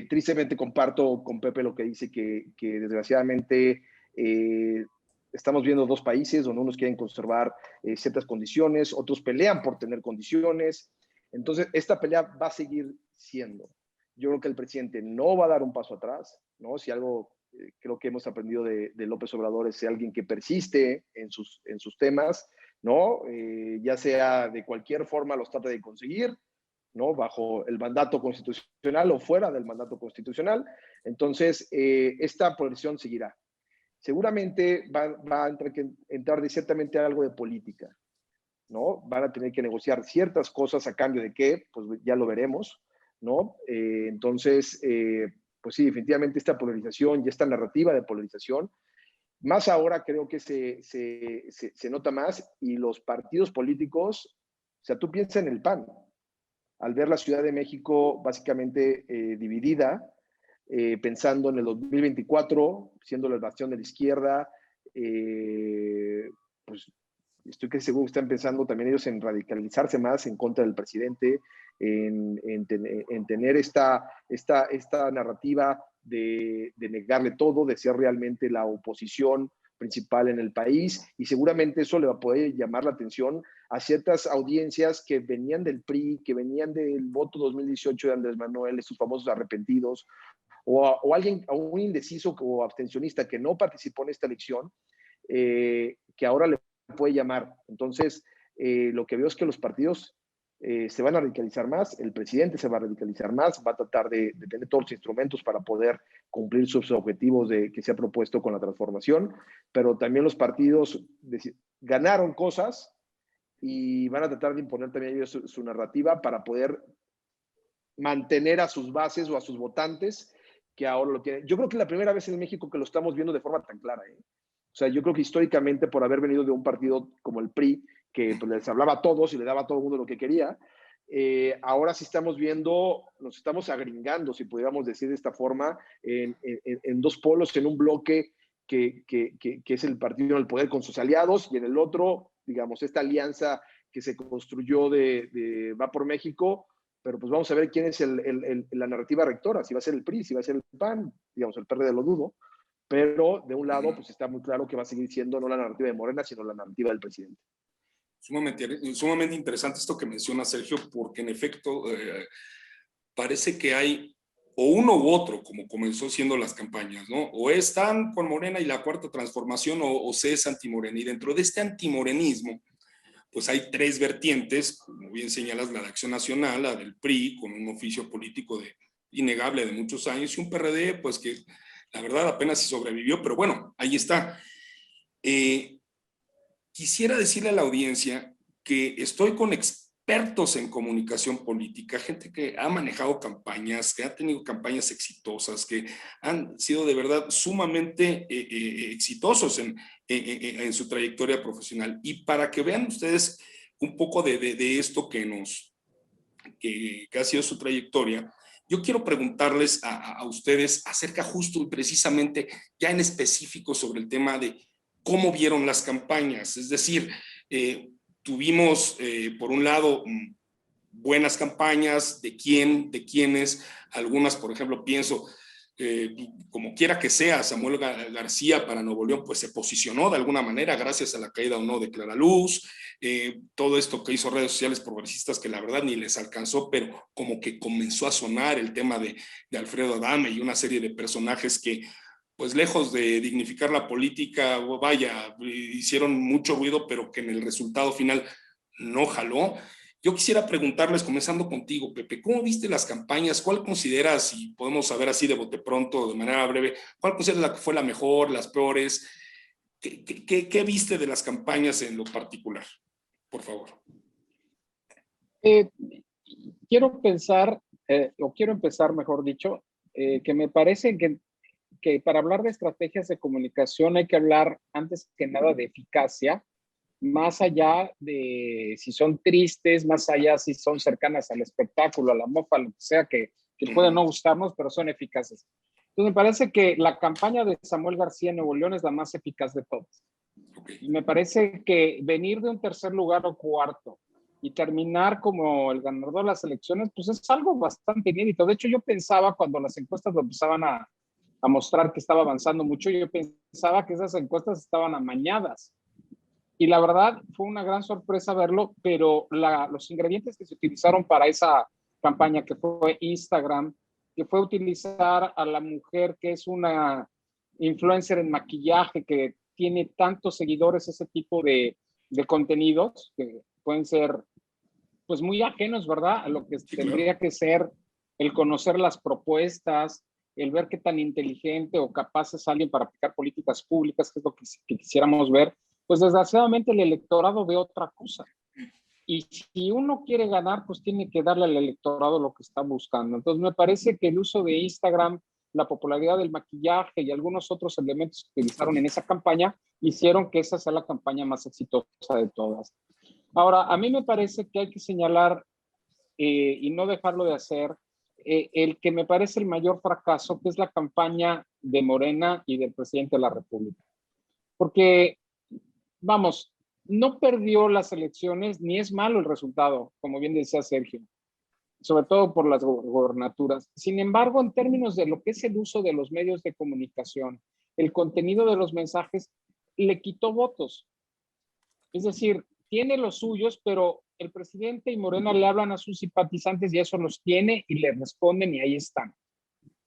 tristemente comparto con Pepe lo que dice que desgraciadamente estamos viendo dos países donde unos quieren conservar ciertas condiciones, otros pelean por tener condiciones. Entonces, esta pelea va a seguir siendo. Yo creo que el presidente no va a dar un paso atrás, ¿no? Si algo creo que hemos aprendido de López Obrador es ser alguien que persiste en sus temas, ¿no? Ya sea de cualquier forma los trata de conseguir, ¿no? Bajo el mandato constitucional o fuera del mandato constitucional. Entonces, esta polarización seguirá. Seguramente va a entrar de ciertamente algo de política, ¿no? Van a tener que negociar ciertas cosas a cambio de qué, pues ya lo veremos, ¿no? Entonces, pues sí, definitivamente esta polarización y esta narrativa de polarización, más ahora creo que se nota más, y los partidos políticos, o sea, tú piensas en el PAN, al ver la Ciudad de México básicamente dividida, pensando en el 2024, siendo la bastión de la izquierda, pues estoy que seguro que están pensando también ellos en radicalizarse más en contra del presidente, en tener esta narrativa de negarle todo, de ser realmente la oposición principal en el país, y seguramente eso le va a poder llamar la atención a ciertas audiencias que venían del PRI, que venían del voto 2018 de Andrés Manuel, estos famosos arrepentidos, o alguien, a un indeciso o abstencionista que no participó en esta elección, que ahora le puede llamar. Entonces, lo que veo es que los partidos se van a radicalizar más, el presidente se va a radicalizar más, va a tratar de tener todos los instrumentos para poder cumplir sus objetivos que se ha propuesto con la transformación, pero también los partidos ganaron cosas y van a tratar de imponer también ellos su narrativa para poder mantener a sus bases o a sus votantes que ahora lo tienen. Yo creo que es la primera vez en México que lo estamos viendo de forma tan clara, ¿eh? O sea, yo creo que históricamente, por haber venido de un partido como el PRI, que pues, les hablaba a todos y le daba a todo el mundo lo que quería, ahora sí estamos viendo, nos estamos agringando, si pudiéramos decir de esta forma, en dos polos, en un bloque que es el partido del poder con sus aliados, y en el otro, digamos, esta alianza que se construyó de Va por México, pero pues vamos a ver quién es la narrativa rectora, si va a ser el PRI, si va a ser el PAN, digamos, el PRD lo dudo, pero de un lado pues está muy claro que va a seguir siendo no la narrativa de Morena, sino la narrativa del presidente. Sumamente interesante esto que menciona Sergio, porque en efecto parece que hay o uno u otro, como comenzó siendo las campañas, ¿no? O están con Morena y la Cuarta Transformación, o se es antimorena. Y dentro de este antimorenismo, pues hay tres vertientes, como bien señalas, la de Acción Nacional, la del PRI, con un oficio político innegable de muchos años, y un PRD, pues que la verdad apenas si sobrevivió, pero bueno, ahí está. Quisiera decirle a la audiencia que estoy con expertos en comunicación política, gente que ha manejado campañas, que ha tenido campañas exitosas, que han sido de verdad sumamente exitosos en su trayectoria profesional. Y para que vean ustedes un poco de esto que ha sido su trayectoria, yo quiero preguntarles a ustedes acerca justo y precisamente, ya en específico, sobre el tema de cómo vieron las campañas. Es decir, tuvimos, por un lado, buenas campañas, de quiénes, algunas, por ejemplo, pienso, como quiera que sea, Samuel García para Nuevo León, pues se posicionó de alguna manera gracias a la caída o no de Clara Luz, todo esto que hizo redes sociales progresistas que la verdad ni les alcanzó, pero como que comenzó a sonar el tema de Alfredo Adame y una serie de personajes que, pues lejos de dignificar la política, vaya, hicieron mucho ruido, pero que en el resultado final no jaló. Yo quisiera preguntarles, comenzando contigo, Pepe, ¿cómo viste las campañas? ¿Cuál consideras, y podemos saber así de bote pronto, de manera breve, cuál consideras la que fue la mejor, las peores? ¿Qué viste de las campañas en lo particular? Por favor. Quiero pensar, o quiero empezar, mejor dicho, que me parece que para hablar de estrategias de comunicación hay que hablar antes que nada de eficacia, más allá de si son tristes, más allá si son cercanas al espectáculo, a la mofa, lo que sea, que puede no gustarnos, pero son eficaces. Entonces me parece que la campaña de Samuel García en Nuevo León es la más eficaz de todas. Y me parece que venir de un tercer lugar o cuarto y terminar como el ganador de las elecciones, pues es algo bastante inédito. De hecho, yo pensaba cuando las encuestas lo empezaban a mostrar que estaba avanzando mucho, yo pensaba que esas encuestas estaban amañadas. Y la verdad fue una gran sorpresa verlo, pero los ingredientes que se utilizaron para esa campaña, que fue Instagram, que fue utilizar a la mujer que es una influencer en maquillaje, que tiene tantos seguidores, ese tipo de contenidos, que pueden ser pues muy ajenos, ¿verdad?, a lo que tendría que ser el conocer las propuestas, el ver qué tan inteligente o capaz es alguien para aplicar políticas públicas, que es lo que quisiéramos ver. Pues desgraciadamente el electorado ve otra cosa. Y si uno quiere ganar, pues tiene que darle al electorado lo que está buscando. Entonces me parece que el uso de Instagram, la popularidad del maquillaje y algunos otros elementos que utilizaron en esa campaña hicieron que esa sea la campaña más exitosa de todas. Ahora, a mí me parece que hay que señalar y no dejarlo de hacer el que me parece el mayor fracaso, que es la campaña de Morena y del presidente de la República. Porque vamos, no perdió las elecciones, ni es malo el resultado, como bien decía Sergio, sobre todo por las gobernaturas. Sin embargo, en términos de lo que es el uso de los medios de comunicación, el contenido de los mensajes, le quitó votos. Es decir, tiene los suyos, pero el presidente y Morena le hablan a sus simpatizantes y eso los tiene y le responden y ahí están.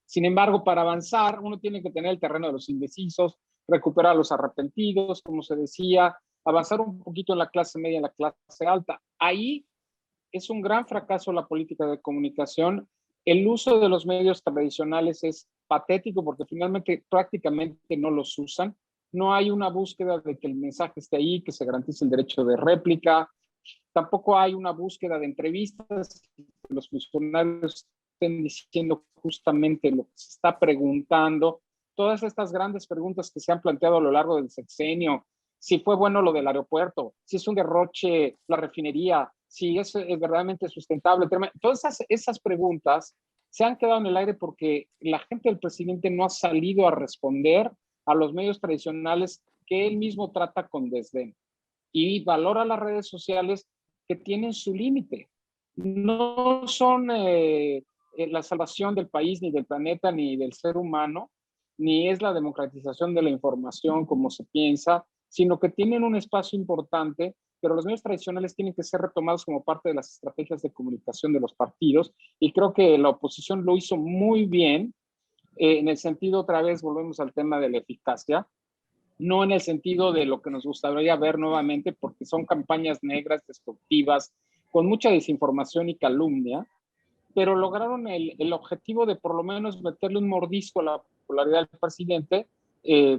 Sin embargo, para avanzar, uno tiene que tener el terreno de los indecisos, recuperar a los arrepentidos, como se decía, avanzar un poquito en la clase media, en la clase alta. Ahí es un gran fracaso la política de comunicación. El uso de los medios tradicionales es patético porque finalmente prácticamente no los usan. No hay una búsqueda de que el mensaje esté ahí, que se garantice el derecho de réplica. Tampoco hay una búsqueda de entrevistas, que los funcionarios estén diciendo justamente lo que se está preguntando. Todas estas grandes preguntas que se han planteado a lo largo del sexenio, si fue bueno lo del aeropuerto, si es un derroche la refinería, si es verdaderamente sustentable. Todas esas preguntas se han quedado en el aire porque la gente del presidente no ha salido a responder a los medios tradicionales que él mismo trata con desdén y valora las redes sociales que tienen su límite. No son la salvación del país, ni del planeta, ni del ser humano, ni es la democratización de la información como se piensa, sino que tienen un espacio importante, pero los medios tradicionales tienen que ser retomados como parte de las estrategias de comunicación de los partidos, y creo que la oposición lo hizo muy bien, en el sentido, otra vez volvemos al tema de la eficacia, no en el sentido de lo que nos gustaría ver nuevamente, porque son campañas negras, destructivas, con mucha desinformación y calumnia, pero lograron el objetivo de por lo menos meterle un mordisco a la popularidad del presidente,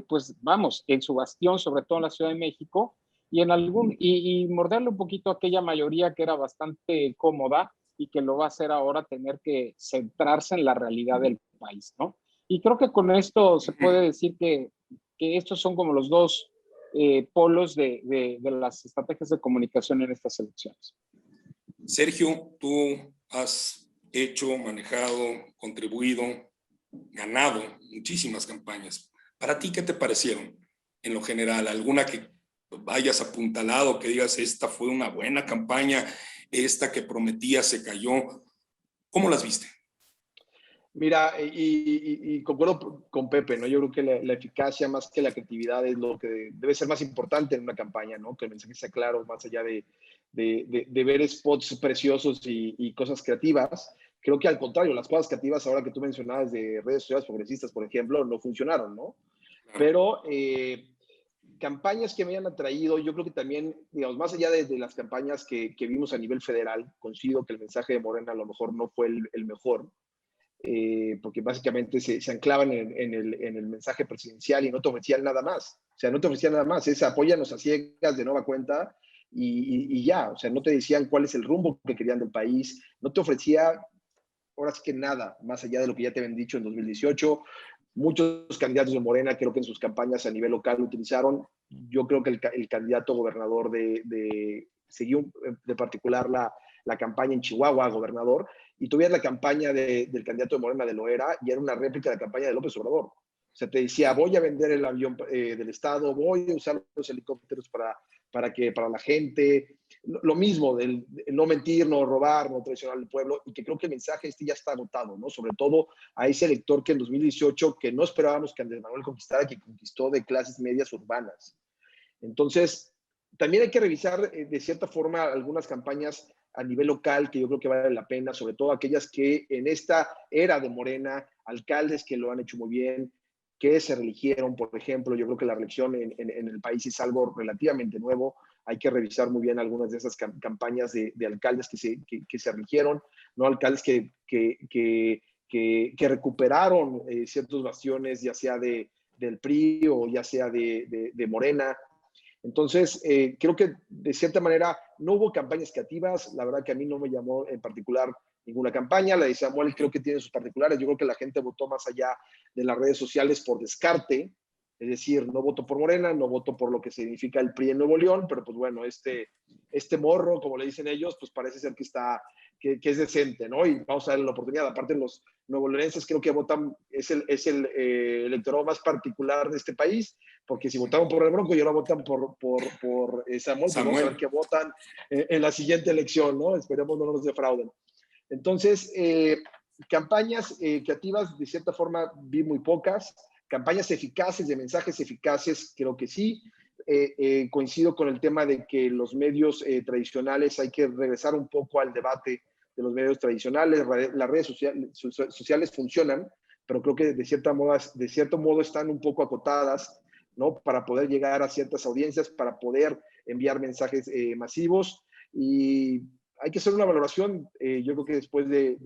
pues vamos, en su bastión, sobre todo en la Ciudad de México, y morderle un poquito a aquella mayoría que era bastante cómoda y que lo va a hacer ahora tener que centrarse en la realidad del país, ¿no? Y creo que con esto se puede decir que estos son como los dos polos de las estrategias de comunicación en estas elecciones. Sergio, tú has hecho, manejado, contribuido, ganado muchísimas campañas. ¿Para ti qué te parecieron en lo general? ¿Alguna que hayas apuntalado, que digas, esta fue una buena campaña, esta que prometía se cayó? ¿Cómo las viste? Mira, y concuerdo con Pepe, ¿no? Yo creo que la eficacia más que la creatividad es lo que debe ser más importante en una campaña, ¿no? Que el mensaje sea claro, más allá de ver spots preciosos y cosas creativas. Creo que al contrario, las cosas creativas, ahora que tú mencionabas de redes sociales progresistas, por ejemplo, no funcionaron, ¿no? Claro. Pero campañas que me hayan atraído, yo creo que también, digamos, más allá de las campañas que vimos a nivel federal, coincido que el mensaje de Morena a lo mejor no fue el mejor, porque básicamente se anclaban en el mensaje presidencial y no te ofrecían nada más. O sea, no te ofrecían nada más, es apóyanos a ciegas de nueva cuenta y ya. O sea, no te decían cuál es el rumbo que querían del país, no te ofrecía ahora sí que nada, más allá de lo que ya te habían dicho en 2018. Muchos candidatos de Morena creo que en sus campañas a nivel local lo utilizaron. Yo creo que el candidato gobernador siguió de particular la campaña en Chihuahua, gobernador, y tuvieras la campaña del candidato de Morena de Loera y era una réplica de la campaña de López Obrador. O sea, te decía, voy a vender el avión del Estado, voy a usar los helicópteros para la gente. Lo mismo, del no mentir, no robar, no traicionar al pueblo, y que creo que el mensaje ya está agotado, ¿no? Sobre todo a ese elector que en 2018, que no esperábamos que Andrés Manuel conquistara, que conquistó de clases medias urbanas. Entonces, también hay que revisar de cierta forma algunas campañas a nivel local que yo creo que vale la pena, sobre todo aquellas que en esta era de Morena, alcaldes que lo han hecho muy bien, que se reeligieron, por ejemplo. Yo creo que la reelección en el país es algo relativamente nuevo. Hay que revisar muy bien algunas de esas campañas de alcaldes que se reeligieron, no alcaldes que recuperaron ciertos bastiones, ya sea del PRI o ya sea de Morena. Entonces, creo que de cierta manera no hubo campañas creativas. La verdad que a mí no me llamó en particular ninguna campaña. La de Samuel creo que tiene sus particulares. Yo creo que la gente votó más allá de las redes sociales por descarte. Es decir, no voto por Morena, no voto por lo que significa el PRI en Nuevo León, pero pues bueno, este morro, como le dicen ellos, pues parece ser que es decente, ¿no? Y vamos a darle la oportunidad. Aparte, los nuevoleonenses creo que votan, es el electorado más particular de este país, porque si votaron por el Bronco y ahora votan por Samuel, pues vamos a ver qué votan en la siguiente elección, ¿no? Esperemos no nos defrauden. Entonces, campañas creativas, de cierta forma, vi muy pocas. Campañas eficaces, de mensajes eficaces, creo que sí. Coincido con el tema de que los medios tradicionales, hay que regresar un poco al debate de los medios tradicionales. Las redes sociales funcionan, pero creo que de cierto modo están un poco acotadas, ¿no? Para poder llegar a ciertas audiencias, para poder enviar mensajes masivos, y hay que hacer una valoración. Yo creo que después de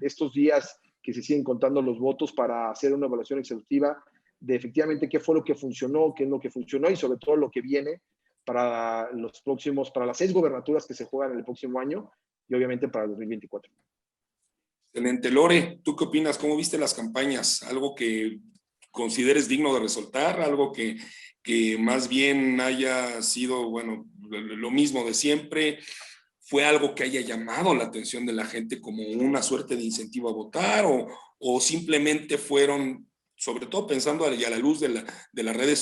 estos días que se siguen contando los votos, para hacer una evaluación exhaustiva de efectivamente qué fue lo que funcionó, qué es lo que funcionó, y sobre todo lo que viene para las 6 gobernaturas que se juegan en el próximo año, y obviamente para el 2024. Excelente. Lore, ¿tú qué opinas? ¿Cómo viste las campañas? ¿Algo que consideres digno de resaltar? ¿Algo que más bien haya sido, bueno, lo mismo de siempre? ¿Fue algo que haya llamado la atención de la gente como una suerte de incentivo a votar? ¿O simplemente fueron, sobre todo pensando y a la luz de las redes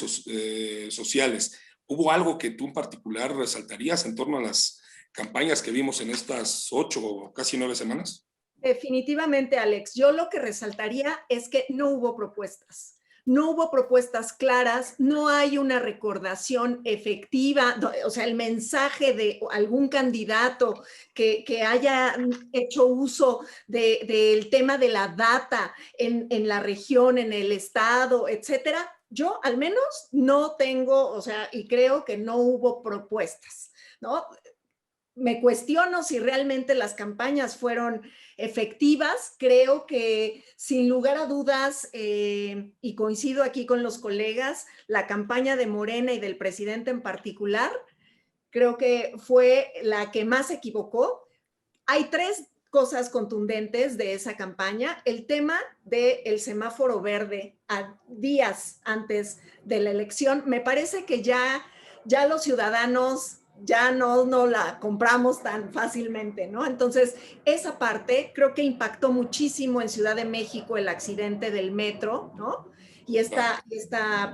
sociales, hubo algo que tú en particular resaltarías en torno a las campañas que vimos en estas 8 o casi 9 semanas? Definitivamente, Alex. Yo lo que resaltaría es que no hubo propuestas. No hubo propuestas claras, no hay una recordación efectiva, o sea, el mensaje de algún candidato que haya hecho uso del tema de la data en la región, en el estado, etcétera. Yo al menos no tengo, o sea, y creo que no hubo propuestas, ¿no? Me cuestiono si realmente las campañas fueron efectivas. Creo que sin lugar a dudas, y coincido aquí con los colegas, la campaña de Morena y del presidente en particular, creo que fue la que más se equivocó. Hay 3 cosas contundentes de esa campaña. El tema del semáforo verde a días antes de la elección, me parece que ya los ciudadanos ya no la compramos tan fácilmente, ¿no? Entonces, esa parte creo que impactó muchísimo en Ciudad de México el accidente del metro, ¿no? Y esta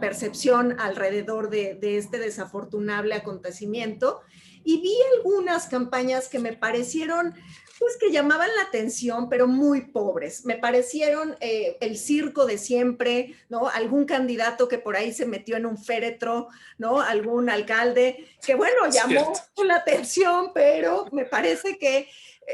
percepción alrededor de este desafortunable acontecimiento. Y vi algunas campañas que me parecieron, pues, que llamaban la atención, pero muy pobres. Me parecieron el circo de siempre, ¿no? Algún candidato que por ahí se metió en un féretro, ¿no? Algún alcalde que, bueno, llamó la atención, pero me parece que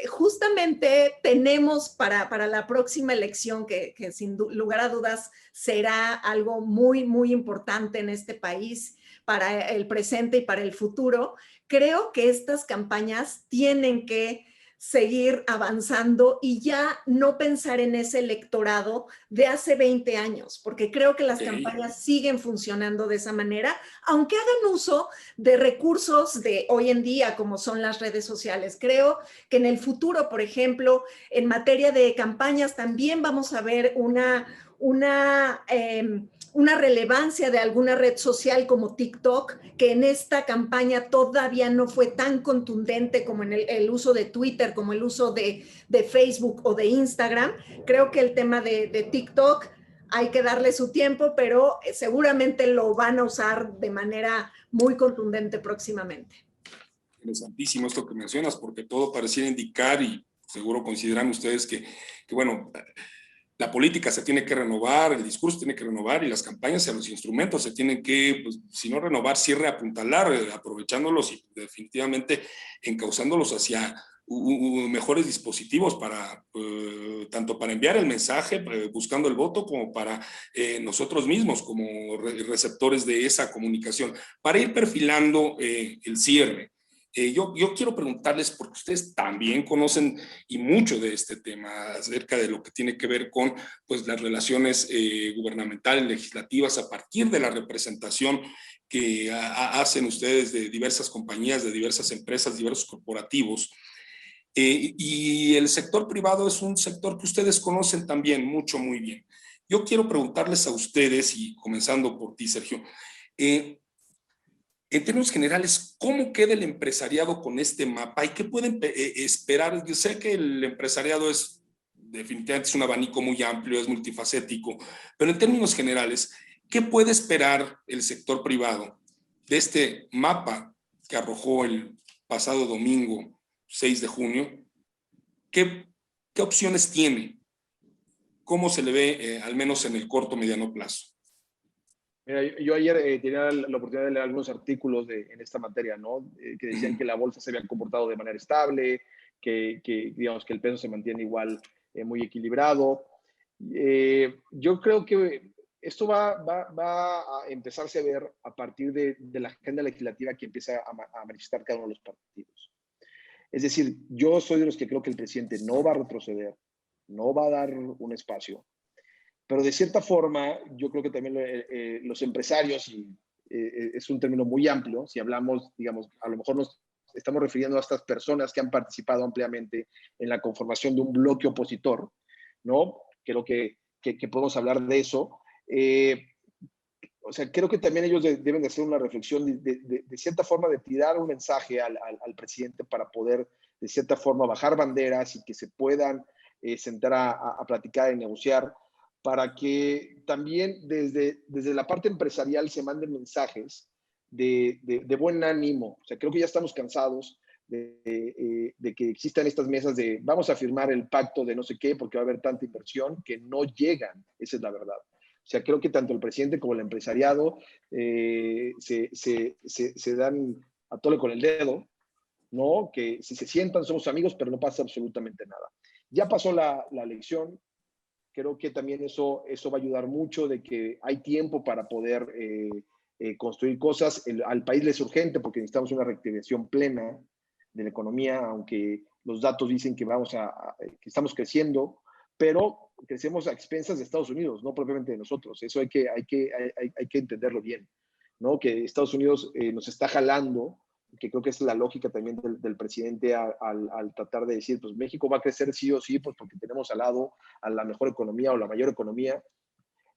justamente tenemos para la próxima elección, que sin lugar a dudas será algo muy, muy importante en este país para el presente y para el futuro. Creo que estas campañas tienen que seguir avanzando y ya no pensar en ese electorado de hace 20 años, porque creo que las campañas siguen funcionando de esa manera, aunque hagan uso de recursos de hoy en día, como son las redes sociales. Creo que en el futuro, por ejemplo, en materia de campañas, también vamos a ver una relevancia de alguna red social como TikTok, que en esta campaña todavía no fue tan contundente como en el uso de Twitter, como el uso de Facebook o de Instagram. Creo que el tema de TikTok hay que darle su tiempo, pero seguramente lo van a usar de manera muy contundente próximamente. Interesantísimo esto que mencionas, porque todo pareciera indicar, y seguro consideran ustedes que bueno, la política se tiene que renovar, el discurso tiene que renovar, y las campañas y los instrumentos se tienen que, pues, si no renovar, sí reapuntalar, aprovechándolos y definitivamente encauzándolos hacia mejores dispositivos para, tanto para enviar el mensaje, buscando el voto, como para nosotros mismos como receptores de esa comunicación, para ir perfilando el cierre. Yo quiero preguntarles, porque ustedes también conocen y mucho de este tema, acerca de lo que tiene que ver con, pues, las relaciones gubernamentales, legislativas, a partir de la representación que hacen ustedes de diversas compañías, de diversas empresas, diversos corporativos. Y el sector privado es un sector que ustedes conocen también muy bien. Yo quiero preguntarles a ustedes, y comenzando por ti, Sergio, en términos generales, ¿cómo queda el empresariado con este mapa y qué pueden esperar? Yo sé que el empresariado definitivamente es un abanico muy amplio, es multifacético, pero en términos generales, ¿qué puede esperar el sector privado de este mapa que arrojó el pasado domingo 6 de junio? ¿Qué opciones tiene? ¿Cómo se le ve, al menos en el corto mediano plazo? Mira, yo ayer tenía la oportunidad de leer algunos artículos en esta materia, ¿no? Que decían que la bolsa se había comportado de manera estable, que digamos que el peso se mantiene igual muy equilibrado. Yo creo que esto va a empezarse a ver a partir de la agenda legislativa que empieza a manifestar cada uno de los partidos. Es decir, yo soy de los que creo que el presidente no va a retroceder, no va a dar un espacio, pero de cierta forma yo creo que también los empresarios, y es un término muy amplio, si hablamos, digamos, a lo mejor nos estamos refiriendo a estas personas que han participado ampliamente en la conformación de un bloque opositor, ¿no? Creo que podemos hablar de eso. O sea, creo que también ellos deben de hacer una reflexión de cierta forma, de tirar un mensaje al presidente para poder, de cierta forma, bajar banderas y que se puedan sentar a platicar y negociar, para que también desde la parte empresarial se manden mensajes de buen ánimo. O sea, creo que ya estamos cansados de que existan estas mesas de vamos a firmar el pacto de no sé qué porque va a haber tanta inversión que no llegan. Esa es la verdad. O sea, creo que tanto el presidente como el empresariado se dan a tole con el dedo, ¿no? Que si se sientan somos amigos, pero no pasa absolutamente nada. Ya pasó la elección. Creo que también eso va a ayudar mucho, de que hay tiempo para poder construir cosas. Al país le es urgente porque necesitamos una reactivación plena de la economía, aunque los datos dicen que que estamos creciendo, pero crecemos a expensas de Estados Unidos, no propiamente de nosotros. Eso hay que entenderlo bien, ¿no? Que Estados Unidos nos está jalando, que creo que es la lógica también del presidente al tratar de decir, pues México va a crecer sí o sí, pues porque tenemos al lado a la mejor economía o la mayor economía.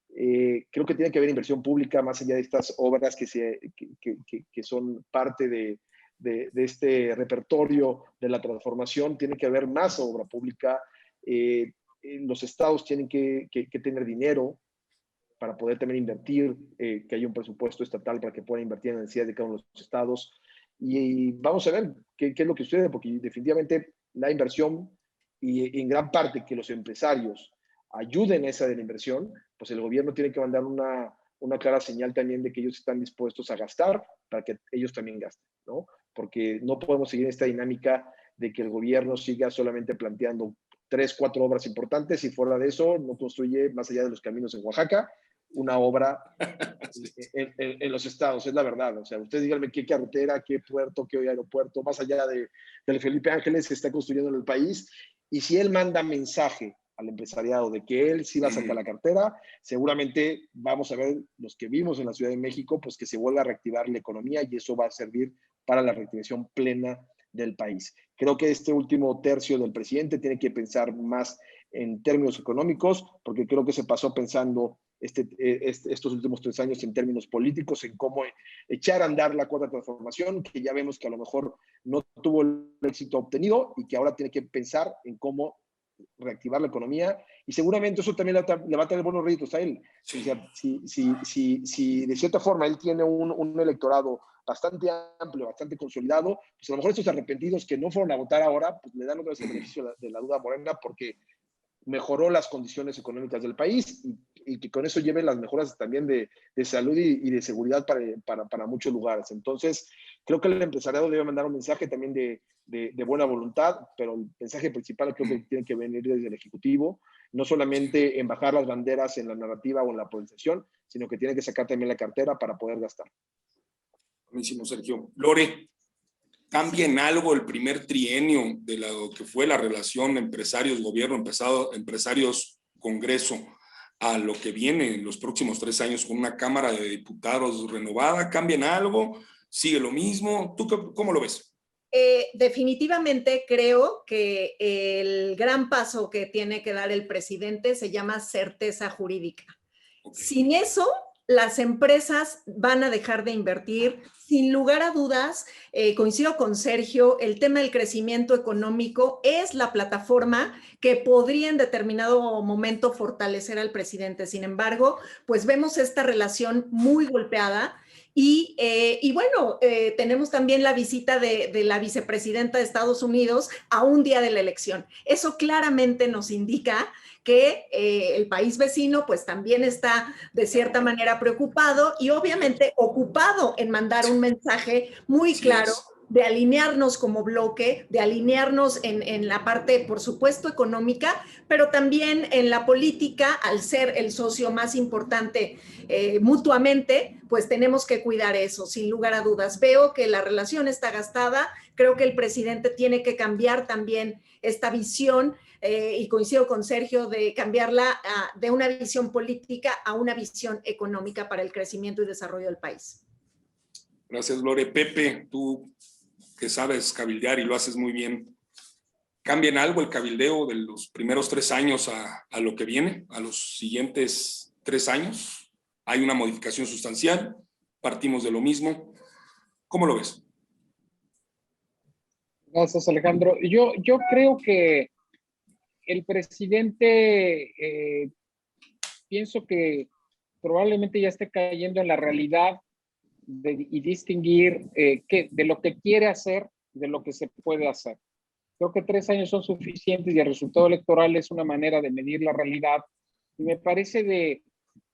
Creo que tiene que haber inversión pública más allá de estas obras que son parte de este repertorio de la transformación. Tiene que haber más obra pública. Los estados tienen que tener dinero para poder también invertir, que haya un presupuesto estatal para que puedan invertir en la necesidad de cada uno de los estados. Y vamos a ver qué es lo que sucede, porque definitivamente la inversión, y en gran parte que los empresarios ayuden a esa de la inversión, pues el gobierno tiene que mandar una clara señal también de que ellos están dispuestos a gastar para que ellos también gasten, ¿no? Porque no podemos seguir esta dinámica de que el gobierno siga solamente planteando 3, 4 obras importantes y fuera de eso no construye, más allá de los caminos en Oaxaca, una obra en los estados. Es la verdad. O sea, ustedes díganme qué carretera, qué puerto, qué aeropuerto, más allá del Felipe Ángeles que está construyendo en el país. Y si él manda mensaje al empresariado de que él sí va a sacar la cartera, seguramente vamos a ver, los que vimos en la Ciudad de México, pues que se vuelva a reactivar la economía y eso va a servir para la reactivación plena del país. Creo que este último tercio del presidente tiene que pensar más en términos económicos, porque creo que se pasó pensando estos últimos 3 años en términos políticos, en cómo echar a andar la cuarta transformación, que ya vemos que a lo mejor no tuvo el éxito obtenido y que ahora tiene que pensar en cómo reactivar la economía, y seguramente eso también le va a traer buenos réditos a él. Sí. O sea, si de cierta forma él tiene un electorado bastante amplio, bastante consolidado, pues a lo mejor estos arrepentidos que no fueron a votar ahora, pues le dan otra vez el beneficio de la duda a Morena, porque mejoró las condiciones económicas del país y que con eso lleve las mejoras también de salud y de seguridad para muchos lugares. Entonces, creo que el empresariado debe mandar un mensaje también de buena voluntad, pero el mensaje principal creo que tiene que venir desde el Ejecutivo, no solamente en bajar las banderas en la narrativa o en la polarización, sino que tiene que sacar también la cartera para poder gastar. Buenísimo, Sergio. Lore, ¿cambia en algo el primer trienio de lo que fue la relación empresarios-gobierno, empresarios-congreso, a lo que viene en los próximos 3 años con una Cámara de Diputados renovada? ¿Cambia en algo? ¿Sigue lo mismo? ¿Tú cómo lo ves? Definitivamente creo que el gran paso que tiene que dar el presidente se llama certeza jurídica. Okay. Sin eso, las empresas van a dejar de invertir. Sin lugar a dudas, coincido con Sergio, el tema del crecimiento económico es la plataforma que podría en determinado momento fortalecer al presidente. Sin embargo, pues vemos esta relación muy golpeada. Y bueno, tenemos también la visita de la vicepresidenta de Estados Unidos a un día de la elección. Eso claramente nos indica que el país vecino pues también está de cierta manera preocupado y obviamente ocupado en mandar un mensaje muy claro de alinearnos como bloque, de alinearnos en la parte, por supuesto, económica, pero también en la política, al ser el socio más importante mutuamente, pues tenemos que cuidar eso, sin lugar a dudas. Veo que la relación está gastada, creo que el presidente tiene que cambiar también esta visión, y coincido con Sergio, de cambiarla de una visión política a una visión económica para el crecimiento y desarrollo del país. Gracias, Lore. Pepe, tú que sabes cabildear y lo haces muy bien, ¿cambia en algo el cabildeo de los primeros 3 años a lo que viene, a los siguientes 3 años? ¿Hay una modificación sustancial? ¿Partimos de lo mismo? ¿Cómo lo ves? Gracias, Alejandro. Yo creo que el presidente, pienso que probablemente ya esté cayendo en la realidad y distinguir de lo que quiere hacer de lo que se puede hacer. Creo que 3 años son suficientes y el resultado electoral es una manera de medir la realidad. Y me parece de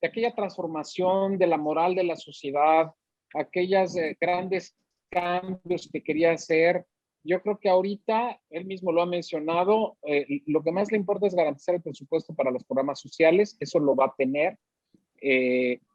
aquella transformación de la moral de la sociedad, aquellos grandes cambios que quería hacer. Yo creo que ahorita, él mismo lo ha mencionado, lo que más le importa es garantizar el presupuesto para los programas sociales, eso lo va a tener.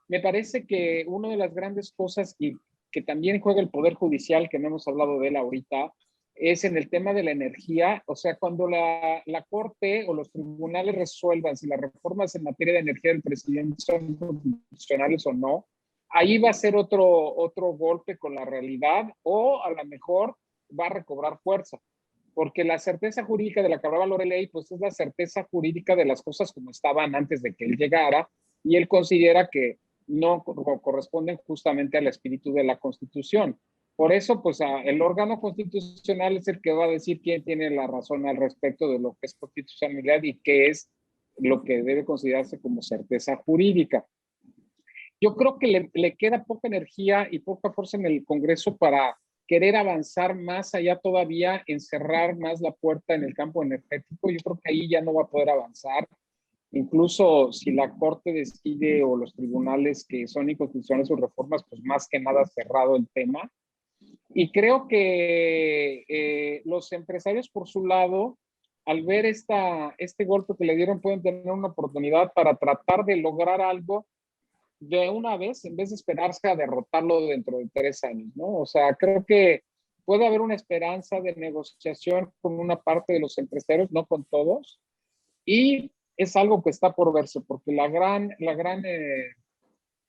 Me parece que una de las grandes cosas que también juega el Poder Judicial, que no hemos hablado de él ahorita, es en el tema de la energía. O sea, cuando la Corte o los tribunales resuelvan si las reformas en materia de energía del presidente son constitucionales o no, ahí va a ser otro golpe con la realidad, o a lo mejor va a recobrar fuerza. Porque la certeza jurídica de la que hablaba Lorelei, pues es la certeza jurídica de las cosas como estaban antes de que él llegara, y él considera que no corresponden justamente al espíritu de la Constitución. Por eso, pues el órgano constitucional es el que va a decir quién tiene la razón al respecto de lo que es constitucionalidad y qué es lo que debe considerarse como certeza jurídica. Yo creo que le queda poca energía y poca fuerza en el Congreso para querer avanzar más allá todavía, encerrar más la puerta en el campo energético. Yo creo que ahí ya no va a poder avanzar. Incluso si la Corte decide o los tribunales que son inconstitucionales sus reformas, pues más que nada cerrado el tema. Y creo que los empresarios por su lado, al ver este golpe que le dieron, pueden tener una oportunidad para tratar de lograr algo de una vez, en vez de esperarse a derrotarlo dentro de 3 años, ¿no? O sea, creo que puede haber una esperanza de negociación con una parte de los empresarios, no con todos, y es algo que está por verse, porque la gran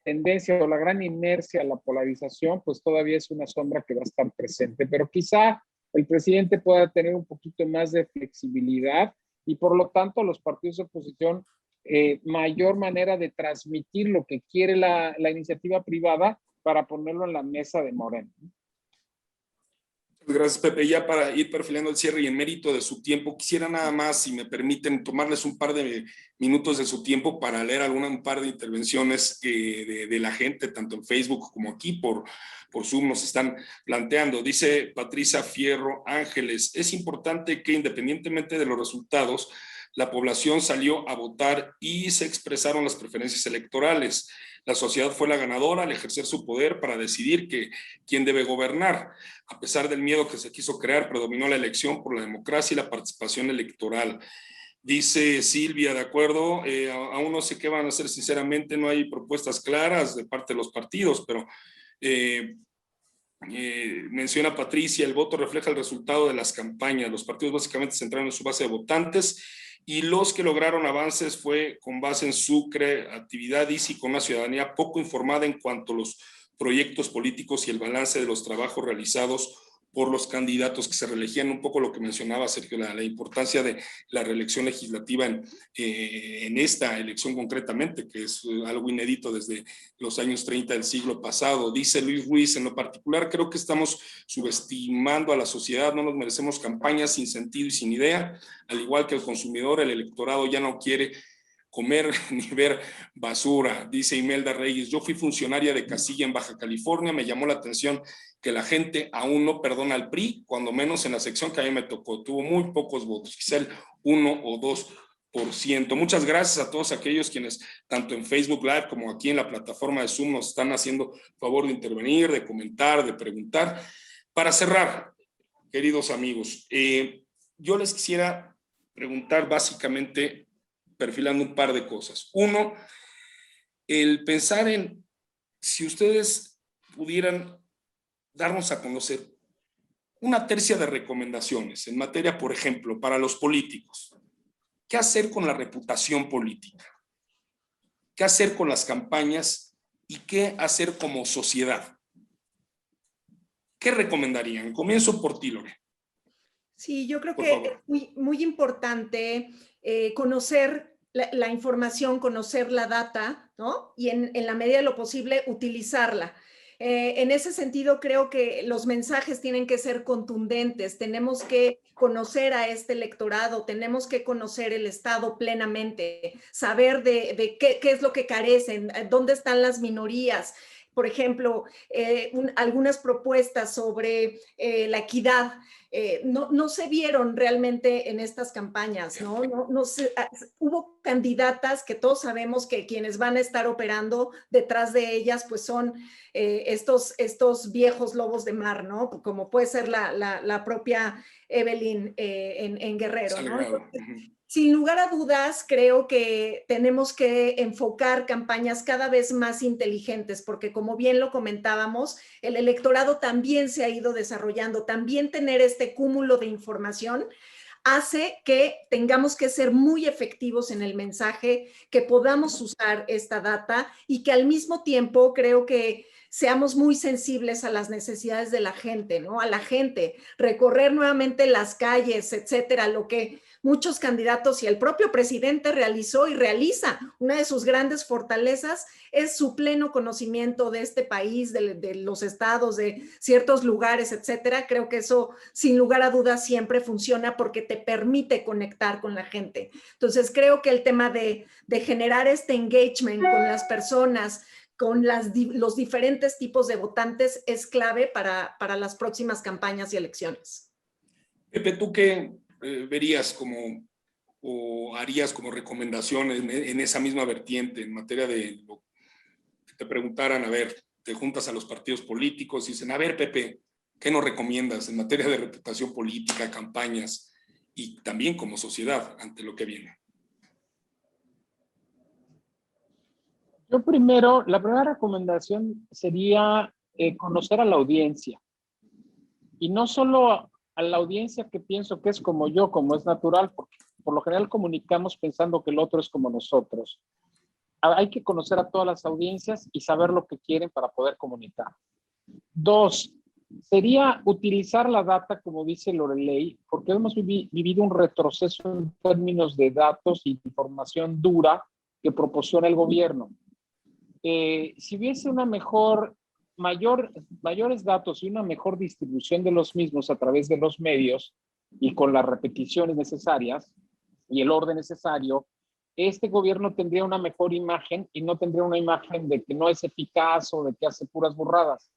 tendencia o la gran inercia a la polarización, pues todavía es una sombra que va a estar presente, pero quizá el presidente pueda tener un poquito más de flexibilidad y por lo tanto los partidos de oposición mayor manera de transmitir lo que quiere la iniciativa privada para ponerlo en la mesa de Morena. Gracias, Pepe. Ya para ir perfilando el cierre y en mérito de su tiempo, quisiera nada más, si me permiten, tomarles un par de minutos de su tiempo para leer un par de intervenciones de la gente, tanto en Facebook como aquí por Zoom nos están planteando. Dice Patricia Fierro Ángeles, es importante que independientemente de los resultados, la población salió a votar y se expresaron las preferencias electorales. La sociedad fue la ganadora al ejercer su poder para decidir quién debe gobernar. A pesar del miedo que se quiso crear, predominó la elección por la democracia y la participación electoral. Dice Silvia, de acuerdo, aún no sé qué van a hacer sinceramente, no hay propuestas claras de parte de los partidos, pero menciona Patricia, el voto refleja el resultado de las campañas. Los partidos básicamente se centraron en su base de votantes y los que lograron avances fue con base en su creatividad y con una ciudadanía poco informada en cuanto a los proyectos políticos y el balance de los trabajos realizados por los candidatos que se reelegían. Un poco lo que mencionaba Sergio, la importancia de la reelección legislativa en esta elección concretamente, que es algo inédito desde los años 30 del siglo pasado. Dice Luis Ruiz, en lo particular creo que estamos subestimando a la sociedad, no nos merecemos campañas sin sentido y sin idea, al igual que el consumidor, el electorado ya no quiere comer ni ver basura. Dice Imelda Reyes, yo fui funcionaria de casilla en Baja California, me llamó la atención que la gente aún no perdona al PRI, cuando menos en la sección que a mí me tocó, tuvo muy pocos votos, quizá el 1 o 2%. Muchas gracias a todos aquellos quienes, tanto en Facebook Live como aquí en la plataforma de Zoom, nos están haciendo favor de intervenir, de comentar, de preguntar. Para cerrar, queridos amigos, yo les quisiera preguntar básicamente, perfilando un par de cosas. Uno, el pensar en si ustedes pudieran darnos a conocer una tercia de recomendaciones en materia, por ejemplo, para los políticos. ¿Qué hacer con la reputación política? ¿Qué hacer con las campañas? ¿Y qué hacer como sociedad? ¿Qué recomendarían? Comienzo por ti, Lore. Sí, yo creo Por que favor. es muy importante conocer la información, conocer la data, ¿no? Y en la medida de lo posible utilizarla. En ese sentido, creo que los mensajes tienen que ser contundentes. Tenemos que conocer a este electorado, tenemos que conocer el Estado plenamente, saber de qué es lo que carecen, dónde están las minorías. Por ejemplo, algunas propuestas sobre la equidad. No se vieron realmente en estas campañas, ¿no? Hubo candidatas que todos sabemos que quienes van a estar operando detrás de ellas, pues son estos viejos lobos de mar, ¿no? Como puede ser la propia Evelyn en Guerrero, ¿no? Entonces, sin lugar a dudas, creo que tenemos que enfocar campañas cada vez más inteligentes, porque como bien lo comentábamos, el electorado también se ha ido desarrollando, también tener este cúmulo de información hace que tengamos que ser muy efectivos en el mensaje, que podamos usar esta data y que al mismo tiempo creo que seamos muy sensibles a las necesidades de la gente, ¿no? A la gente, recorrer nuevamente las calles, etcétera, lo que muchos candidatos y el propio presidente realizó y realiza. Una de sus grandes fortalezas es su pleno conocimiento de este país, de los estados, de ciertos lugares, etcétera. Creo que eso, sin lugar a dudas, siempre funciona porque te permite conectar con la gente. Entonces, creo que el tema de generar este engagement con las personas, con los diferentes tipos de votantes, es clave para las próximas campañas y elecciones. Pepe, ¿tú qué verías como o harías como recomendaciones en esa misma vertiente en materia de lo que te preguntaran? A ver, te juntas a los partidos políticos y dicen, a ver, Pepe, ¿qué nos recomiendas en materia de reputación política, campañas y también como sociedad ante lo que viene? Yo primero, la primera recomendación sería conocer a la audiencia. Y no solo a la audiencia que pienso que es como yo, como es natural, porque por lo general comunicamos pensando que el otro es como nosotros. Hay que conocer a todas las audiencias y saber lo que quieren para poder comunicar. Dos, sería utilizar la data, como dice Lorelei, porque hemos vivido un retroceso en términos de datos y información dura que proporciona el gobierno. Si hubiese una mayores datos y una mejor distribución de los mismos a través de los medios y con las repeticiones necesarias y el orden necesario, este gobierno tendría una mejor imagen y no tendría una imagen de que no es eficaz o de que hace puras burradas,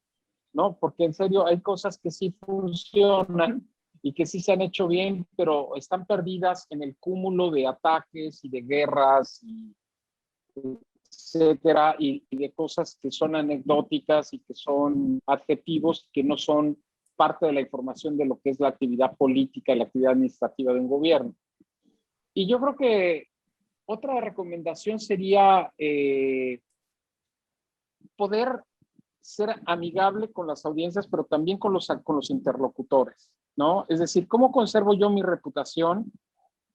¿no? Porque en serio hay cosas que sí funcionan y que sí se han hecho bien, pero están perdidas en el cúmulo de ataques y de guerras y etcétera, y de cosas que son anecdóticas y que son adjetivos que no son parte de la información de lo que es la actividad política y la actividad administrativa de un gobierno. Y yo creo que otra recomendación sería poder ser amigable con las audiencias, pero también con los interlocutores, ¿no? Es decir, ¿cómo conservo yo mi reputación?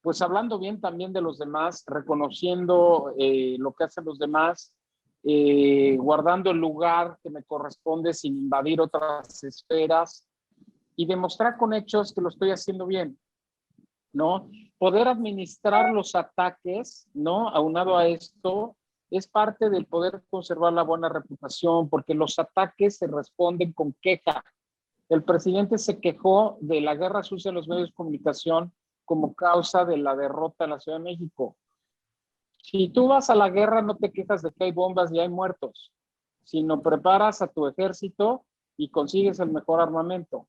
Pues hablando bien también de los demás, reconociendo lo que hacen los demás, guardando el lugar que me corresponde sin invadir otras esferas y demostrar con hechos que lo estoy haciendo bien, ¿no? Poder administrar los ataques, ¿no? Aunado a esto, es parte del poder conservar la buena reputación, porque los ataques se responden con queja. El presidente se quejó de la guerra sucia en los medios de comunicación como causa de la derrota en la Ciudad de México. Si tú vas a la guerra, no te quejas de que hay bombas y hay muertos, sino preparas a tu ejército y consigues el mejor armamento,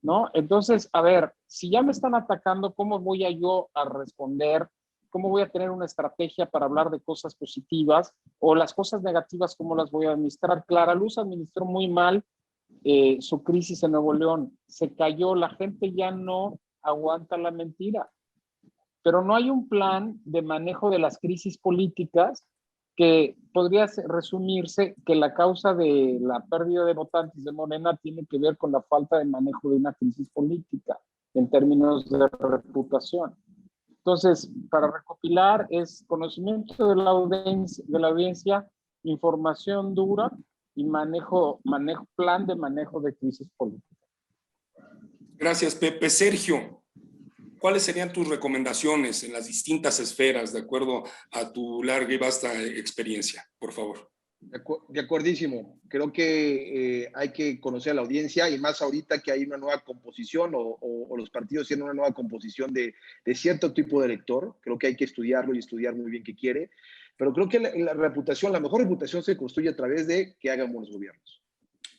¿no? Entonces, a ver, si ya me están atacando, ¿cómo voy yo a responder? ¿Cómo voy a tener una estrategia para hablar de cosas positivas? O las cosas negativas, ¿cómo las voy a administrar? Clara Luz administró muy mal su crisis en Nuevo León. Se cayó, la gente ya no aguanta la mentira. Pero no hay un plan de manejo de las crisis políticas que podría resumirse que la causa de la pérdida de votantes de Morena tiene que ver con la falta de manejo de una crisis política en términos de reputación. Entonces, para recopilar, es conocimiento de la audiencia, información dura y plan de manejo de crisis política. Gracias, Pepe. Sergio, ¿cuáles serían tus recomendaciones en las distintas esferas de acuerdo a tu larga y vasta experiencia? Por favor. De acuerdísimo. Creo que hay que conocer a la audiencia y más ahorita que hay una nueva composición o los partidos tienen una nueva composición de cierto tipo de elector. Creo que hay que estudiarlo y estudiar muy bien qué quiere. Pero creo que la reputación, la mejor reputación se construye a través de que hagan buenos gobiernos.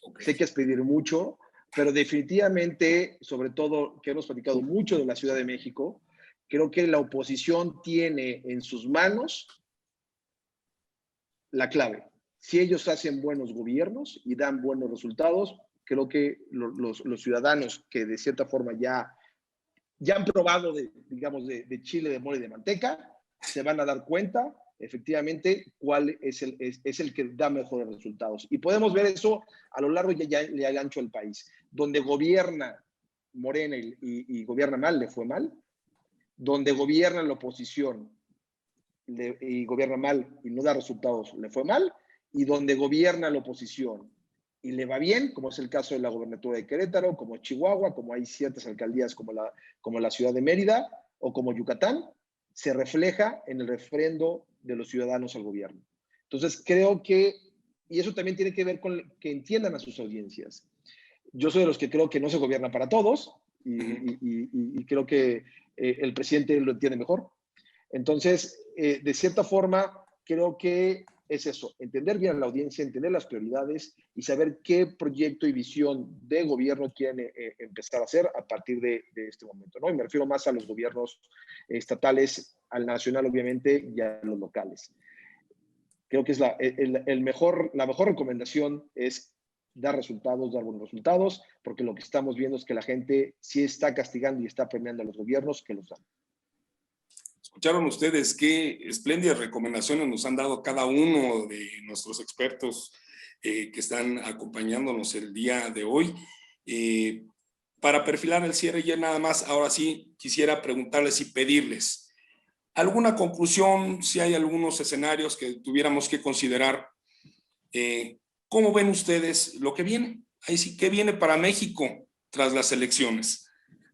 Okay. Sé que es pedir mucho, pero definitivamente, sobre todo que hemos platicado mucho de la Ciudad de México, creo que la oposición tiene en sus manos la clave. Si ellos hacen buenos gobiernos y dan buenos resultados, creo que los ciudadanos que de cierta forma ya han probado digamos, de chile, de mole y de manteca, se van a dar cuenta efectivamente cuál es el que da mejores resultados. Y podemos ver eso a lo largo y al ancho del país. Donde gobierna Morena y gobierna mal, le fue mal. Donde gobierna la oposición y gobierna mal y no da resultados, le fue mal. Y donde gobierna la oposición y le va bien, como es el caso de la gobernatura de Querétaro, como Chihuahua, como hay ciertas alcaldías como la ciudad de Mérida o como Yucatán, se refleja en el refrendo de los ciudadanos al gobierno. Entonces creo que, y eso también tiene que ver con que entiendan a sus audiencias. Yo soy de los que creo que no se gobierna para todos y creo que el presidente lo entiende mejor. Entonces, de cierta forma, creo que es eso, entender bien a la audiencia, entender las prioridades y saber qué proyecto y visión de gobierno quieren empezar a hacer a partir de este momento, ¿no? Y me refiero más a los gobiernos estatales, al nacional obviamente y a los locales. Creo que es la mejor recomendación es dar buenos resultados, porque lo que estamos viendo es que la gente sí está castigando y está premiando a los gobiernos que los dan. Escucharon ustedes qué espléndidas recomendaciones nos han dado cada uno de nuestros expertos que están acompañándonos el día de hoy. Para perfilar el cierre ya nada más, ahora sí quisiera preguntarles y pedirles alguna conclusión, si hay algunos escenarios que tuviéramos que considerar. ¿Cómo ven ustedes lo que viene? Ahí sí, ¿qué viene para México tras las elecciones?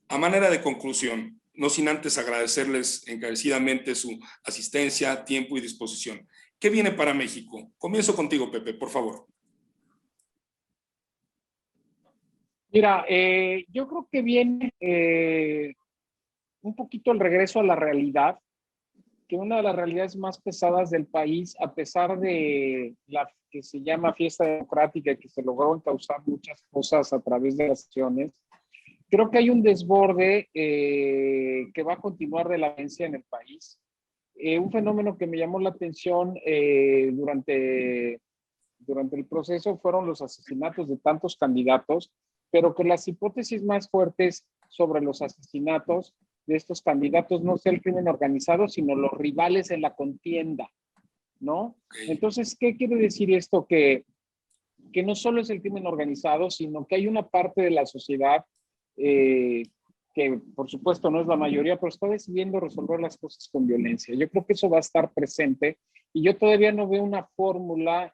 A manera de conclusión, no sin antes agradecerles encarecidamente su asistencia, tiempo y disposición. ¿Qué viene para México? Comienzo contigo, Pepe, por favor. Mira, yo creo que viene un poquito el regreso a la realidad, que una de las realidades más pesadas del país, a pesar de la que se llama fiesta democrática y que se lograron causar muchas cosas a través de las acciones, creo que hay un desborde que va a continuar de la violencia en el país. Un fenómeno que me llamó la atención durante el proceso fueron los asesinatos de tantos candidatos, pero que las hipótesis más fuertes sobre los asesinatos de estos candidatos no sea el crimen organizado, sino los rivales en la contienda, ¿no? Entonces, ¿qué quiere decir esto? Que no solo es el crimen organizado, sino que hay una parte de la sociedad que por supuesto no es la mayoría, pero está decidiendo resolver las cosas con violencia. Yo creo que eso va a estar presente y yo todavía no veo una fórmula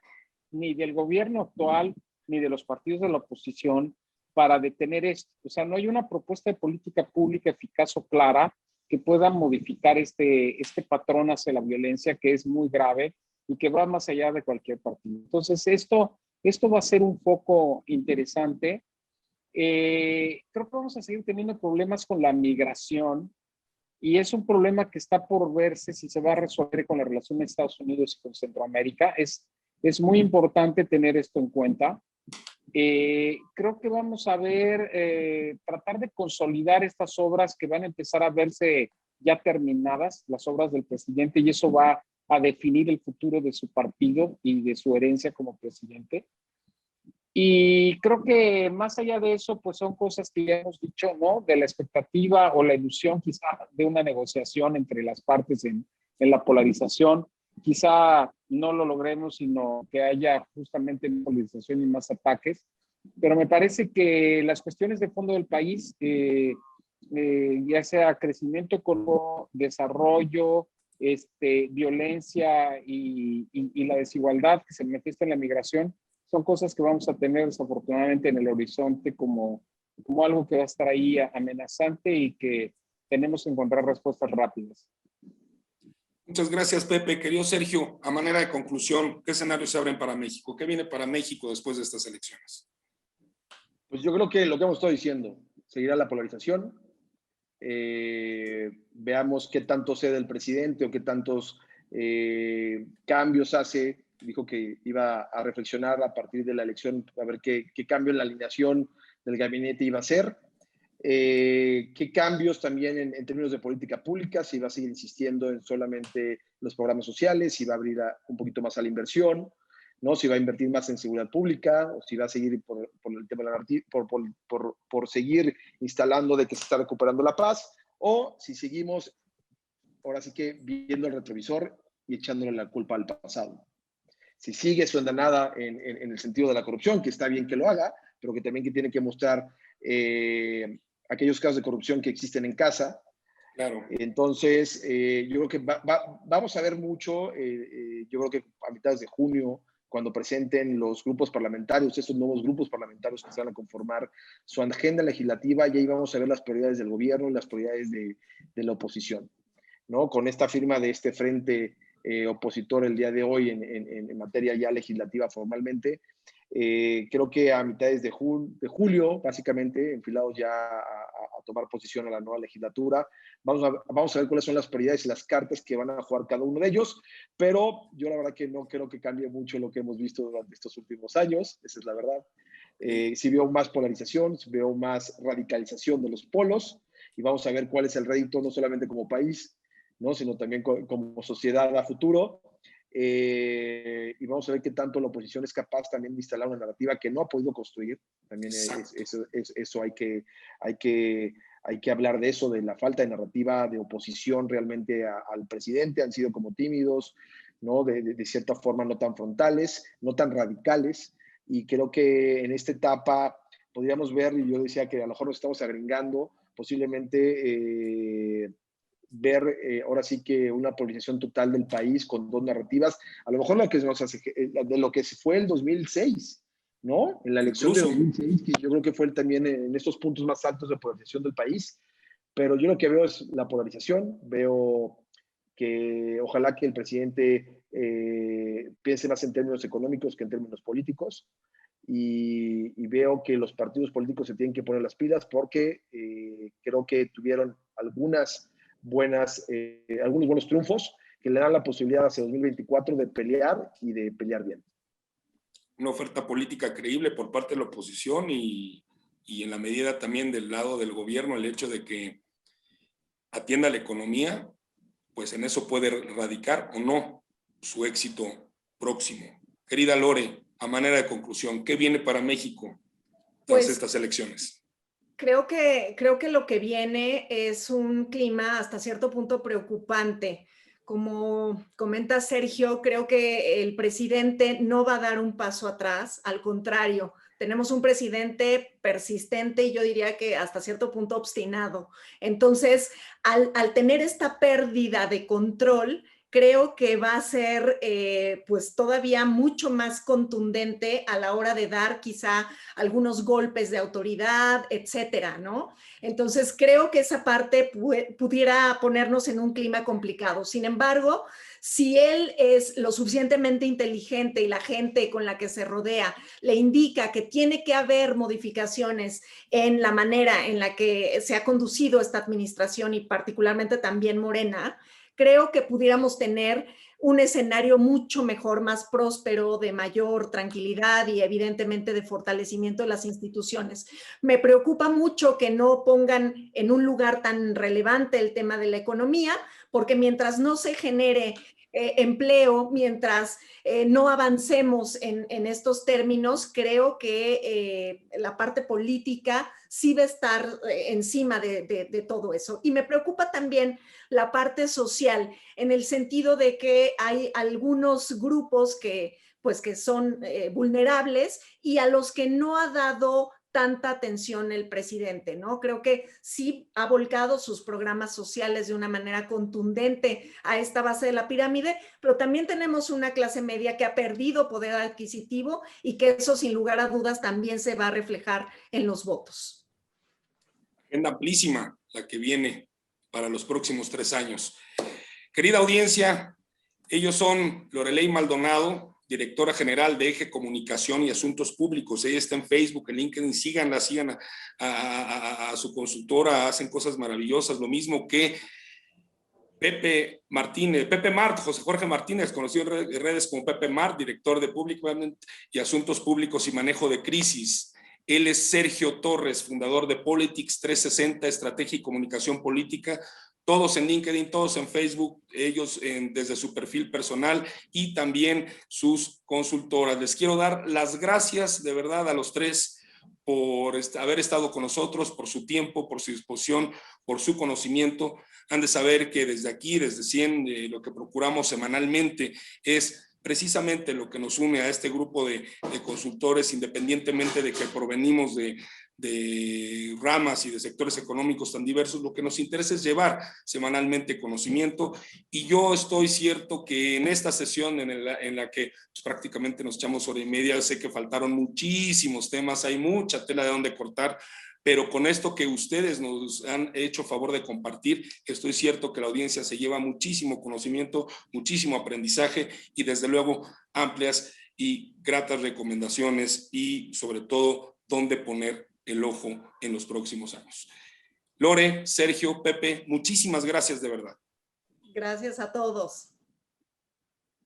ni del gobierno actual ni de los partidos de la oposición para detener esto. O sea, no hay una propuesta de política pública eficaz o clara que pueda modificar este patrón hacia la violencia que es muy grave y que va más allá de cualquier partido. Entonces, esto va a ser un foco interesante. Creo que vamos a seguir teniendo problemas con la migración y es un problema que está por verse si se va a resolver con la relación de Estados Unidos y con Centroamérica. Es muy importante tener esto en cuenta. Creo que vamos a ver, tratar de consolidar estas obras que van a empezar a verse ya terminadas, las obras del presidente, y eso va a definir el futuro de su partido y de su herencia como presidente. Y creo que más allá de eso, pues son cosas que ya hemos dicho, ¿no? De la expectativa o la ilusión quizá de una negociación entre las partes en la polarización. Quizá no lo logremos, sino que haya justamente polarización y más ataques. Pero me parece que las cuestiones de fondo del país, ya sea crecimiento económico, desarrollo, violencia y la desigualdad que se manifiesta en la migración, son cosas que vamos a tener desafortunadamente en el horizonte como algo que va a estar ahí amenazante y que tenemos que encontrar respuestas rápidas. Muchas gracias, Pepe. Querido Sergio, a manera de conclusión, ¿qué escenarios se abren para México? ¿Qué viene para México después de estas elecciones? Pues yo creo que lo que hemos estado diciendo, seguirá la polarización. Veamos qué tanto cede el presidente o qué tantos cambios hace. Dijo que iba a reflexionar a partir de la elección, a ver qué cambio en la alineación del gabinete iba a hacer. Qué cambios también en términos de política pública, si va a seguir insistiendo en solamente los programas sociales, si va a abrir un poquito más a la inversión, ¿no? Si va a invertir más en seguridad pública, o si va a seguir por el tema de la por seguir instalando de que se está recuperando la paz, o si seguimos ahora sí que viendo el retrovisor y echándole la culpa al pasado. Si sigue su andanada en el sentido de la corrupción, que está bien que lo haga, pero que también que tiene que mostrar aquellos casos de corrupción que existen en casa. Claro. Entonces, yo creo que vamos a ver mucho, yo creo que a mitades de junio, cuando presenten los grupos parlamentarios, estos nuevos grupos parlamentarios que se van a conformar su agenda legislativa, y ahí vamos a ver las prioridades del gobierno y las prioridades de la oposición, ¿no? Con esta firma de este frente opositor el día de hoy en materia ya legislativa formalmente, creo que a mitades de julio, básicamente, enfilados ya a tomar posición a la nueva legislatura, vamos a ver cuáles son las prioridades y las cartas que van a jugar cada uno de ellos, pero yo la verdad que no creo que cambie mucho lo que hemos visto durante estos últimos años, esa es la verdad. Sí veo más polarización, sí veo más radicalización de los polos, y vamos a ver cuál es el rédito, no solamente como país, ¿no? Sino también como sociedad a futuro. Y vamos a ver qué tanto la oposición es capaz también de instalar una narrativa que no ha podido construir. También eso hay que hablar de eso, de la falta de narrativa de oposición realmente al presidente. Han sido como tímidos, ¿no? De cierta forma no tan frontales, no tan radicales. Y creo que en esta etapa podríamos ver, y yo decía que a lo mejor nos estamos agringando, posiblemente ver ahora sí que una polarización total del país con dos narrativas, a lo mejor lo que nos hace, de lo que fue el 2006, ¿no? En la elección de 2006, que yo creo que fue también en estos puntos más altos de polarización del país, pero yo lo que veo es la polarización, veo que ojalá que el presidente piense más en términos económicos que en términos políticos, y veo que los partidos políticos se tienen que poner las pilas porque creo que tuvieron algunos buenos triunfos que le dan la posibilidad hacia 2024 de pelear y de pelear bien. Una oferta política creíble por parte de la oposición y en la medida también del lado del gobierno, el hecho de que atienda la economía, pues en eso puede radicar o no su éxito próximo. Querida Lore, a manera de conclusión, ¿qué viene para México tras estas elecciones? Creo que lo que viene es un clima hasta cierto punto preocupante. Como comenta Sergio, creo que el presidente no va a dar un paso atrás, al contrario, tenemos un presidente persistente y yo diría que hasta cierto punto obstinado. Entonces, al tener esta pérdida de control, creo que va a ser pues todavía mucho más contundente a la hora de dar quizá algunos golpes de autoridad, etcétera, ¿no? Entonces creo que esa parte pudiera ponernos en un clima complicado. Sin embargo, si él es lo suficientemente inteligente y la gente con la que se rodea le indica que tiene que haber modificaciones en la manera en la que se ha conducido esta administración y particularmente también Morena, creo que pudiéramos tener un escenario mucho mejor, más próspero, de mayor tranquilidad y evidentemente de fortalecimiento de las instituciones. Me preocupa mucho que no pongan en un lugar tan relevante el tema de la economía, porque mientras no se genere empleo, mientras no avancemos en estos términos, creo que la parte política sí va a estar encima de todo eso. Y me preocupa también la parte social, en el sentido de que hay algunos grupos que son vulnerables y a los que no ha dado tanta atención el presidente, ¿no? Creo que sí ha volcado sus programas sociales de una manera contundente a esta base de la pirámide, pero también tenemos una clase media que ha perdido poder adquisitivo y que eso sin lugar a dudas también se va a reflejar en los votos. Agenda amplísima la que viene para los próximos 3 años. Querida audiencia, ellos son Lorelei Maldonado, directora general de Eje Comunicación y Asuntos Públicos. Ella está en Facebook, en LinkedIn, síganla, sigan a su consultora, hacen cosas maravillosas, lo mismo que Pepe Martínez, Pepe Mart, José Jorge Martínez, conocido en redes como Pepe Mart, director de Público y Asuntos Públicos y Manejo de Crisis. Él es Sergio Torres, fundador de Politics 360, Estrategia y Comunicación Política. Todos en LinkedIn, todos en Facebook, ellos desde su perfil personal y también sus consultoras. Les quiero dar las gracias de verdad a los 3 por haber estado con nosotros, por su tiempo, por su disposición, por su conocimiento. Han de saber que desde aquí, desde 100, lo que procuramos semanalmente es precisamente lo que nos une a este grupo de consultores, independientemente de que provenimos de ramas y de sectores económicos tan diversos. Lo que nos interesa es llevar semanalmente conocimiento, y yo estoy cierto que en esta sesión en la que pues, prácticamente nos echamos hora y media, sé que faltaron muchísimos temas, hay mucha tela de donde cortar, pero con esto que ustedes nos han hecho favor de compartir, estoy cierto que la audiencia se lleva muchísimo conocimiento, muchísimo aprendizaje y desde luego amplias y gratas recomendaciones y sobre todo dónde poner el ojo en los próximos años. Lore, Sergio, Pepe, muchísimas gracias de verdad. Gracias a todos.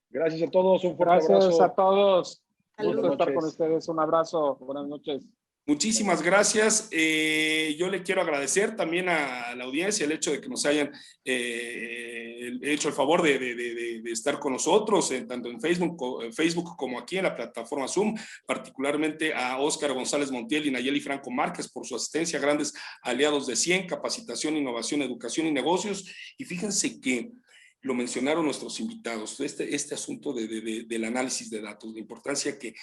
Gracias a todos, un fuerte abrazo. Gracias a todos. Saludos. Gusto estar con ustedes. Un abrazo. Buenas noches. Muchísimas gracias. Yo le quiero agradecer también a la audiencia el hecho de que nos hayan hecho el favor de estar con nosotros, tanto en Facebook como aquí en la plataforma Zoom, particularmente a Óscar González Montiel y Nayeli Franco Márquez por su asistencia, grandes aliados de 100, capacitación, innovación, educación y negocios. Y fíjense que lo mencionaron nuestros invitados, este asunto del análisis de datos, la importancia que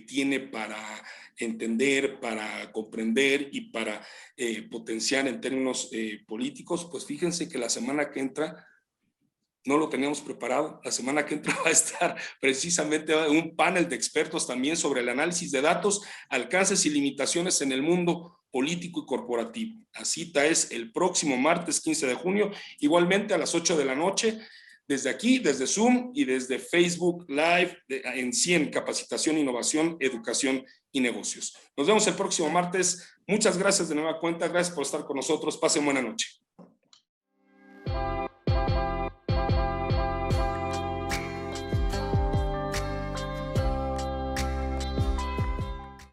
tiene para entender, para comprender y para potenciar en términos políticos. Pues fíjense que la semana que entra no lo teníamos preparado. La semana que entra va a estar precisamente un panel de expertos también sobre el análisis de datos, alcances y limitaciones en el mundo político y corporativo. La cita es el próximo martes 15 de junio, igualmente a las 8 de la noche, desde aquí, desde Zoom y desde Facebook Live en 100, capacitación, innovación, educación y negocios. Nos vemos el próximo martes. Muchas gracias de nueva cuenta. Gracias por estar con nosotros. Pasen buena noche.